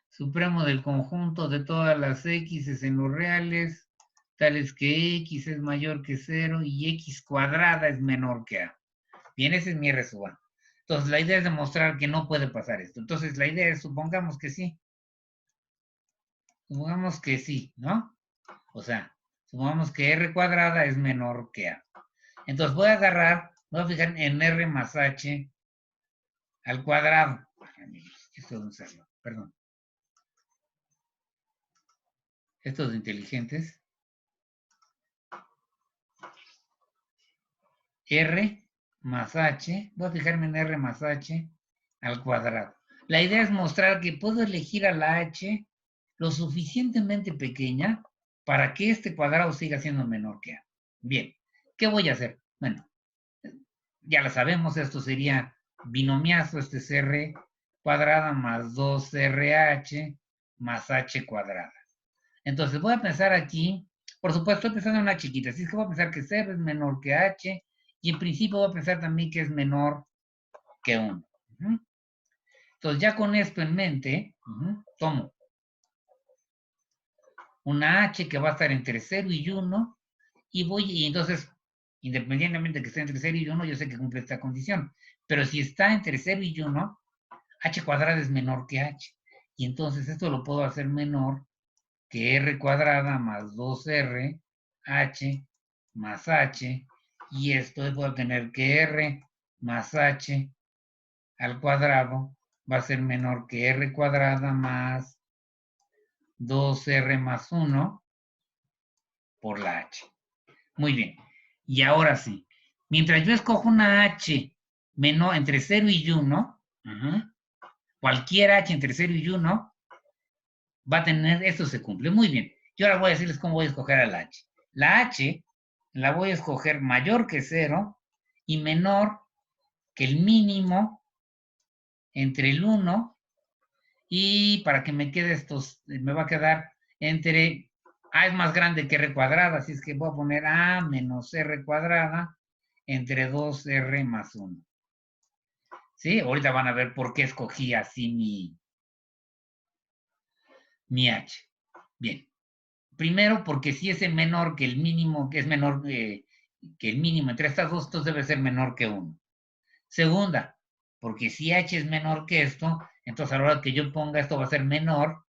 supremo del conjunto de todas las X en los reales, tales que X es mayor que 0 y X cuadrada es menor que A. Bien, ese es mi R sub A. Entonces, la idea es demostrar que no puede pasar esto. Entonces, la idea es, supongamos que sí. Supongamos que sí, ¿no? O sea, supongamos que R cuadrada es menor que A. Entonces, voy a agarrar, voy a fijar en R más H al cuadrado. Esto es un cerro, perdón. Estos inteligentes. R más h, voy a fijarme en r más h al cuadrado. La idea es mostrar que puedo elegir a la h lo suficientemente pequeña para que este cuadrado siga siendo menor que a. Bien, ¿qué voy a hacer? Bueno, ya lo sabemos, esto sería binomiazo, este es r cuadrada más 2rh más h cuadrada. Entonces voy a pensar aquí, por supuesto estoy pensando en una chiquita, así es que voy a pensar que 0 es menor que h, y en principio voy a pensar también que es menor que 1. Entonces ya con esto en mente, tomo una h que va a estar entre 0 y 1, y entonces, independientemente de que esté entre 0 y 1, yo sé que cumple esta condición. Pero si está entre 0 y 1, h cuadrada es menor que h. Y entonces esto lo puedo hacer menor que r cuadrada más 2r h más h. Y esto puedo tener que r más h al cuadrado va a ser menor que r cuadrada más 2r más 1 por la h. Muy bien. Y ahora sí, mientras yo escojo una h menor entre 0 y 1, cualquier h entre 0 y 1 va a tener, esto se cumple. Muy bien. Y ahora voy a decirles cómo voy a escoger a la h. La h la voy a escoger mayor que 0 y menor que el mínimo entre el 1, y para que me quede estos, me va a quedar entre a es más grande que r cuadrada, así es que voy a poner a menos r cuadrada entre 2r más 1. ¿Sí? Ahorita van a ver por qué escogí así mi h. Bien. Primero, porque si es menor que el mínimo, que es menor que el mínimo entre estas dos, entonces debe ser menor que 1. Segunda, porque si h es menor que esto, entonces a la hora que yo ponga esto va a ser menor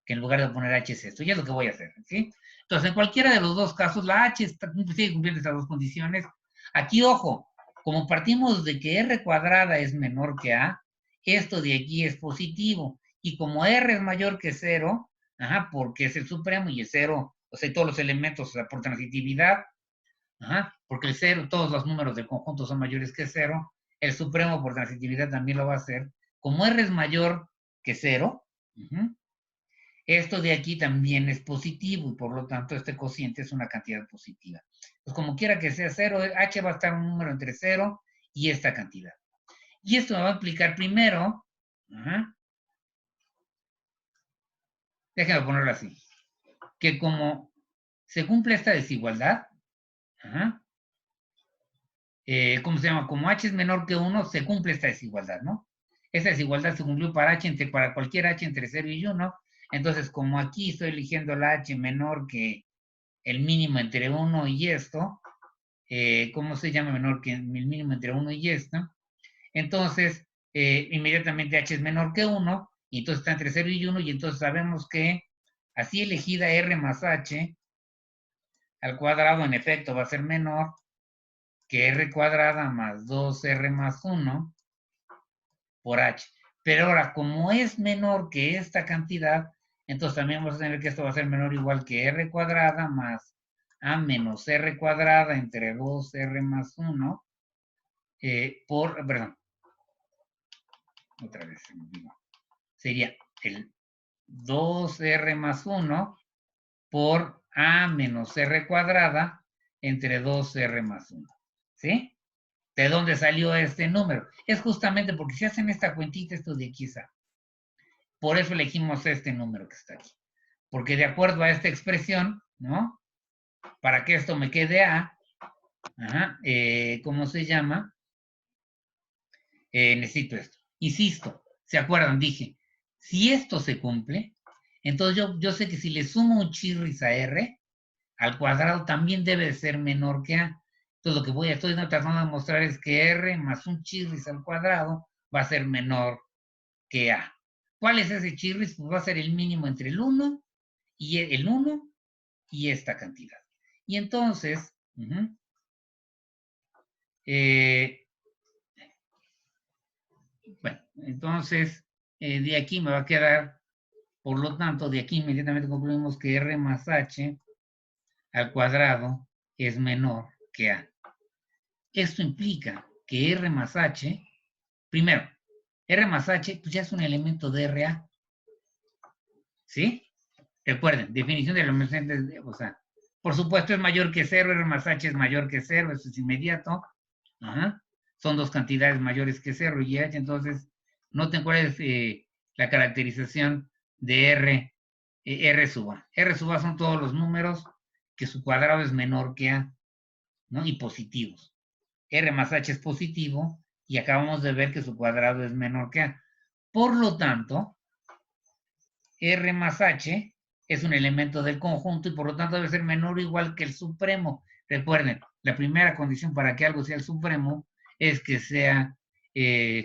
que en lugar de poner h es esto. Y es lo que voy a hacer, ¿sí? Entonces, en cualquiera de los dos casos, la h sigue cumpliendo estas dos condiciones. Aquí, ojo, como partimos de que r cuadrada es menor que a, esto de aquí es positivo. Y como r es mayor que 0, porque es el supremo y el 0, o sea, todos los elementos, o sea, por transitividad, porque el 0, todos los números del conjunto son mayores que 0, el supremo por transitividad también lo va a hacer. Como r es mayor que 0, esto de aquí también es positivo y por lo tanto este cociente es una cantidad positiva. Pues como quiera que sea 0, h va a estar un número entre 0 y esta cantidad. Y esto me va a implicar primero, déjenme ponerlo así, que como se cumple esta desigualdad, ¿cómo se llama? Como h es menor que 1, se cumple esta desigualdad, ¿no? Esta desigualdad se cumplió para para cualquier h entre 0 y 1. Entonces, como aquí estoy eligiendo la h menor que el mínimo entre 1 y esto, ¿cómo se llama menor que el mínimo entre 1 y esto? Entonces, inmediatamente h es menor que 1, y entonces está entre 0 y 1, y entonces sabemos que así elegida r más h al cuadrado, en efecto, va a ser menor que r cuadrada más 2r más 1 por h. Pero ahora, como es menor que esta cantidad, entonces también vamos a tener que esto va a ser menor o igual que r cuadrada más a menos r cuadrada entre 2r más 1 perdón, otra vez, sería el 2r más 1 por a menos r cuadrada entre 2r más 1. ¿Sí? ¿De dónde salió este número? Es justamente porque si hacen esta cuentita, esto de aquí está. Por eso elegimos este número que está aquí. Porque de acuerdo a esta expresión, ¿no? Para que esto me quede a, ¿cómo se llama? Necesito esto. Insisto, ¿se acuerdan? Dije, si esto se cumple, entonces yo sé que si le sumo un chirris a r, al cuadrado también debe de ser menor que a. Entonces lo que estoy tratando de mostrar es que r más un chirris al cuadrado va a ser menor que a. ¿Cuál es ese chirris? Pues va a ser el mínimo entre el 1 y esta cantidad. Y entonces, bueno, entonces de aquí me va a quedar, por lo tanto, de aquí inmediatamente concluimos que r más h al cuadrado es menor que a. Esto implica que R más H, primero, R más H, pues ya es un elemento de RA. ¿Sí? Recuerden, definición de elemento, o sea, por supuesto es mayor que 0, R más H es mayor que 0, eso es inmediato. Ajá. Son dos cantidades mayores que 0 y H, entonces, noten cuál es la caracterización de R, R sub A. R sub A son todos los números que su cuadrado es menor que A, ¿no? Y positivos. R más H es positivo y acabamos de ver que su cuadrado es menor que A. Por lo tanto, R más H es un elemento del conjunto y por lo tanto debe ser menor o igual que el supremo. Recuerden, la primera condición para que algo sea el supremo es que sea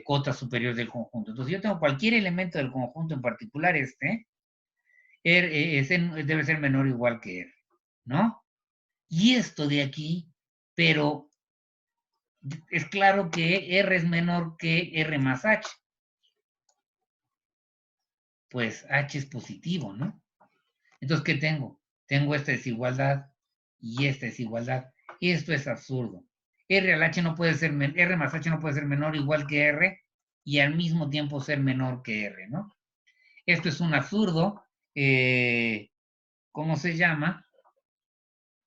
cota superior del conjunto. Entonces, yo tengo cualquier elemento del conjunto, en particular debe ser menor o igual que R, ¿no? Y esto de aquí, pero es claro que R es menor que R más H. Pues H es positivo, ¿no? Entonces, ¿qué tengo? Tengo esta desigualdad y esta desigualdad. Esto es absurdo. R más H no puede ser menor o igual que R y al mismo tiempo ser menor que R, ¿no? Esto es un absurdo. ¿Cómo se llama?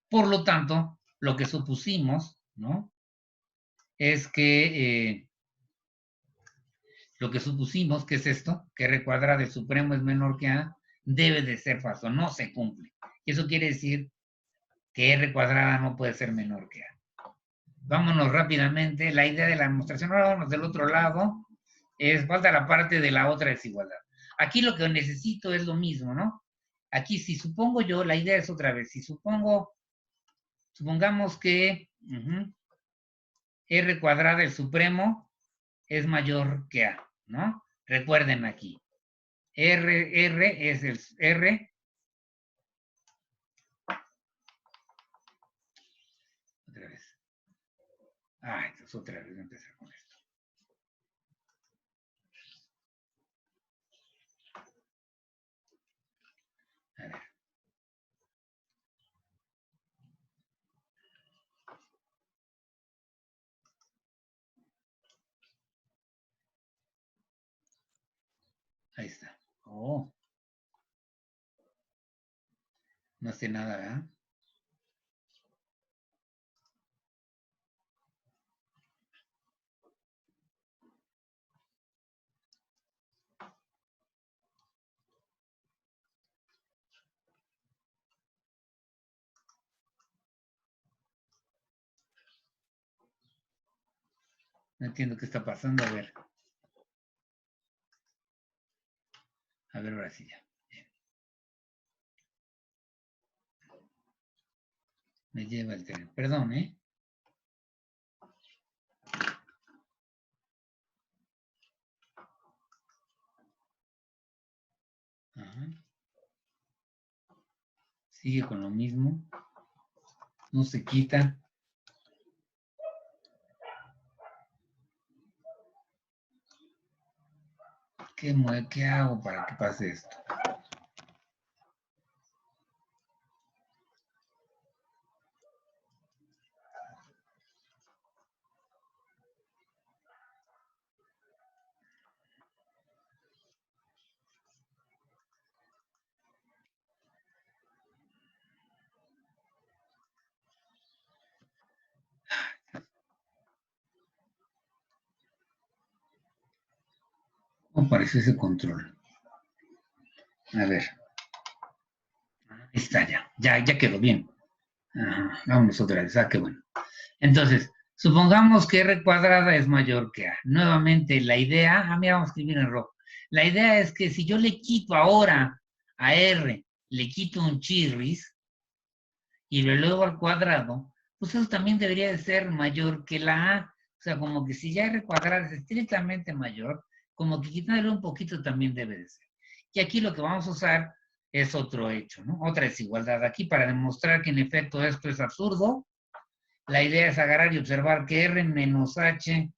Por lo tanto, lo que supusimos, ¿no? Es que lo que supusimos, que es esto, que R cuadrada del supremo es menor que A, debe de ser falso, no se cumple. Y eso quiere decir que R cuadrada no puede ser menor que A. Vámonos rápidamente. La idea de la demostración, ahora vámonos del otro lado, falta la parte de la otra desigualdad. Aquí lo que necesito es lo mismo, ¿no? Aquí si supongo yo, la idea es otra vez, si supongamos que R cuadrada, el supremo, es mayor que A, ¿no? Recuerden aquí. R es el R. Otra vez. Entonces otra vez voy a empezar con esto. A ver. Ahí está. Oh. No hace nada, ¿verdad? No entiendo qué está pasando. A ver. A ver, ahora sí ya. Bien. Me lleva el tren. Perdón, ¿eh? Ajá. Sigue con lo mismo. No se quita. ¿Qué hago para que pase esto? ¿Cómo apareció ese control? A ver. Ahí está ya. Ya quedó bien. Ajá. Vámonos otra vez. Qué bueno. Entonces, supongamos que R cuadrada es mayor que A. Nuevamente, la idea, mira, vamos a escribir en rojo. La idea es que si yo le quito ahora a R, le quito un chirris y lo elevo al cuadrado, pues eso también debería de ser mayor que la A. O sea, como que si ya R cuadrada es estrictamente mayor, como que quitarle un poquito también debe de ser. Y aquí lo que vamos a usar es otro hecho, ¿no? Otra desigualdad. Aquí para demostrar que en efecto esto es absurdo, la idea es agarrar y observar que R menos H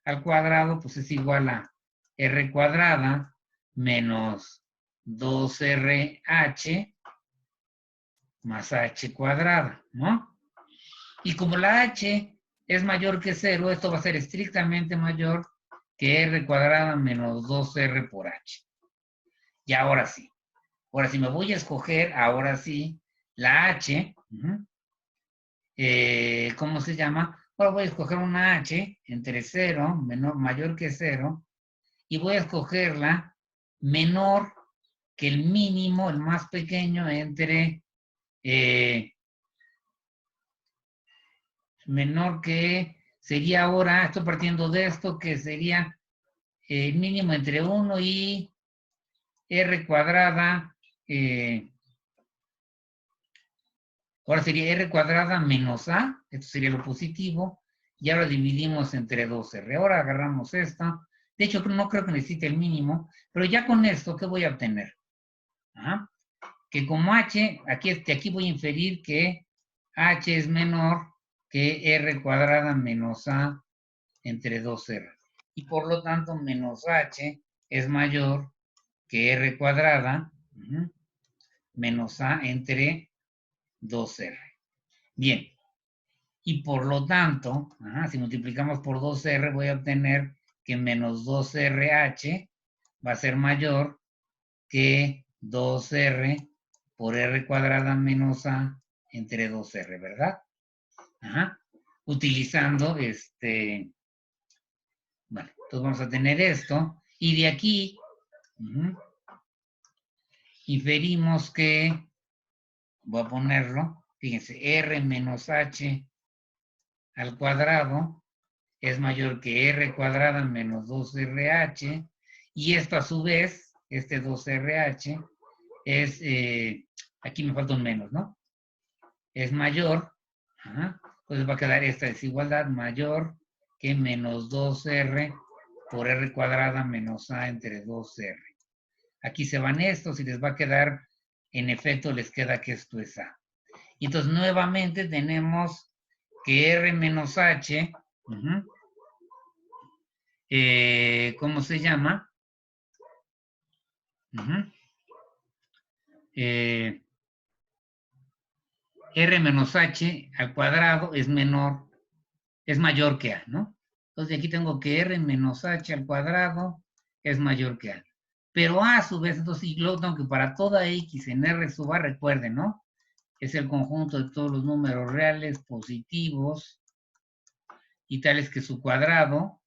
al cuadrado, pues es igual a R cuadrada menos 2RH más H cuadrada, ¿no? Y como la H es mayor que 0, esto va a ser estrictamente mayor que r cuadrada menos 2r por h. Y ahora sí. Ahora sí me voy a escoger, ahora sí, la h. ¿Cómo se llama? Ahora voy a escoger una h entre 0, mayor que 0, y voy a escogerla menor que el mínimo, el más pequeño, entre menor que sería ahora, estoy partiendo de esto, que sería el mínimo entre 1 y r cuadrada, ahora sería r cuadrada menos a, esto sería lo positivo, y ahora dividimos entre 2r. Ahora agarramos esto. De hecho, no creo que necesite el mínimo, pero ya con esto, ¿qué voy a obtener? Ajá. Que como h, aquí voy a inferir que h es menor que r cuadrada menos a entre 2r. Y por lo tanto, menos h es mayor que r cuadrada menos a entre 2r. Bien. Y por lo tanto, si multiplicamos por 2r, voy a obtener que menos 2rh va a ser mayor que 2r por r cuadrada menos a entre 2r, ¿verdad? Utilizando bueno, entonces vamos a tener esto, y de aquí inferimos que, voy a ponerlo, fíjense, r menos h al cuadrado es mayor que r cuadrada menos 2rh, y esto a su vez, este 2rh, es, aquí me falta un menos, ¿no? Es mayor, entonces va a quedar esta desigualdad mayor que menos 2r por r cuadrada menos a entre 2r. Aquí se van estos y les va a quedar, en efecto, les queda que esto es a. Y entonces nuevamente tenemos que r menos h, ¿cómo se llama? R menos h al cuadrado es mayor que a, ¿no? Entonces aquí tengo que r menos h al cuadrado es mayor que a. Pero a su vez, entonces, y luego tengo que para toda x en r sub a, recuerden, ¿no? Es el conjunto de todos los números reales positivos y tales que su cuadrado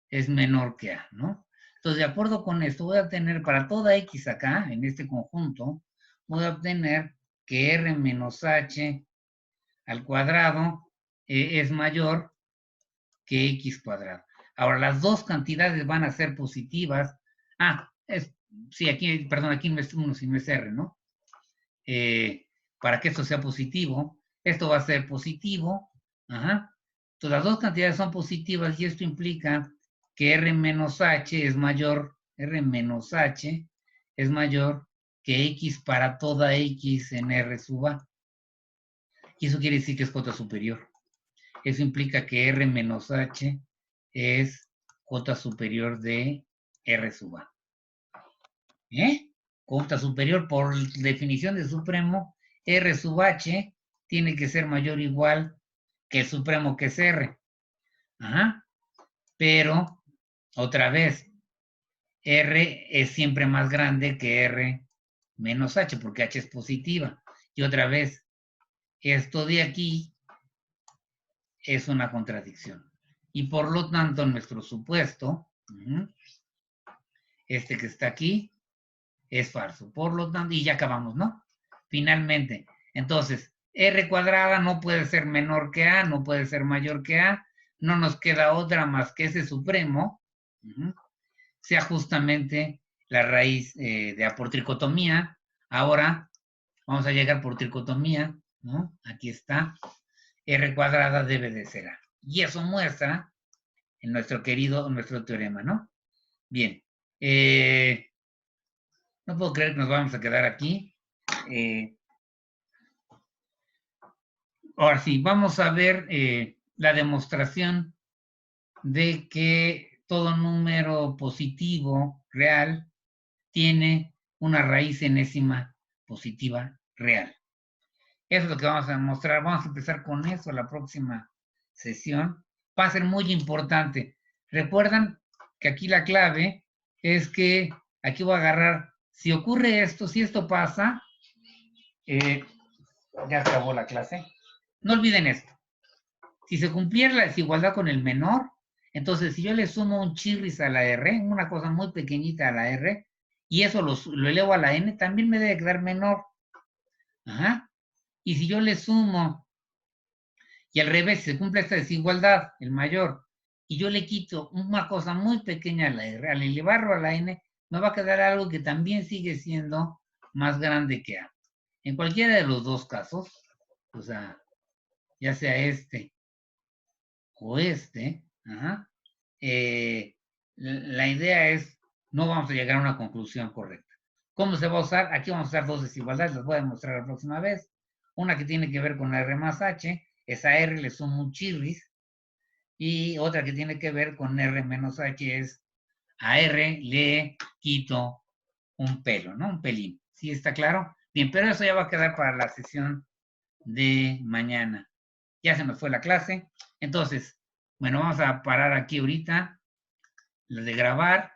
es menor que a, ¿no? Entonces, de acuerdo con esto, voy a obtener para toda x acá, en este conjunto, voy a obtener que r menos h al cuadrado es mayor que x cuadrado. Ahora, las dos cantidades van a ser positivas. Sí, aquí, perdón, aquí no es 1, sino es r, ¿no? Para que esto sea positivo, esto va a ser positivo. Entonces, las dos cantidades son positivas y esto implica que r menos h es mayor, r menos h es mayor que x para toda x en r sub a. Y eso quiere decir que es cota superior. Eso implica que r menos h es cota superior de r sub a. Cota superior por definición de supremo, r sub h tiene que ser mayor o igual que el supremo que es r. Pero, otra vez, r es siempre más grande que r menos h, porque h es positiva. Y otra vez, esto de aquí es una contradicción. Y por lo tanto, nuestro supuesto, este que está aquí, es falso. Por lo tanto, y ya acabamos, ¿no? Finalmente, entonces, r cuadrada no puede ser menor que a, no puede ser mayor que a, no nos queda otra más que ese supremo, sea justamente la raíz de a por tricotomía. Ahora vamos a llegar por tricotomía, ¿no? Aquí está, r cuadrada debe de ser a. Y eso muestra en nuestro teorema, ¿no? Bien. No puedo creer que nos vamos a quedar aquí. Ahora sí, vamos a ver la demostración de que todo número positivo real tiene una raíz enésima positiva real. Eso es lo que vamos a demostrar. Vamos a empezar con eso la próxima sesión, va a ser muy importante. Recuerdan que aquí la clave es que aquí voy a agarrar, si ocurre esto, si esto pasa, ya se acabó la clase. No olviden esto. Si se cumpliera la desigualdad con el menor, entonces si yo le sumo un chirris a la R, una cosa muy pequeñita a la R, y eso lo elevo a la N, también me debe quedar menor. Ajá. Y si yo le sumo, y al revés, si se cumple esta desigualdad, el mayor, y yo le quito una cosa muy pequeña a la R, al elevarlo a la N, me va a quedar algo que también sigue siendo más grande que A. En cualquiera de los dos casos, o sea, ya sea este o este, ajá, la idea es, no vamos a llegar a una conclusión correcta. ¿Cómo se va a usar? Aquí vamos a usar dos desigualdades, las voy a demostrar la próxima vez. Una que tiene que ver con R más H, esa R le sumo un chirris, y otra que tiene que ver con R menos H es a R le quito un pelo, ¿no? Un pelín. ¿Sí está claro? Bien, pero eso ya va a quedar para la sesión de mañana. Ya se nos fue la clase. Entonces, bueno, vamos a parar aquí ahorita, lo de grabar.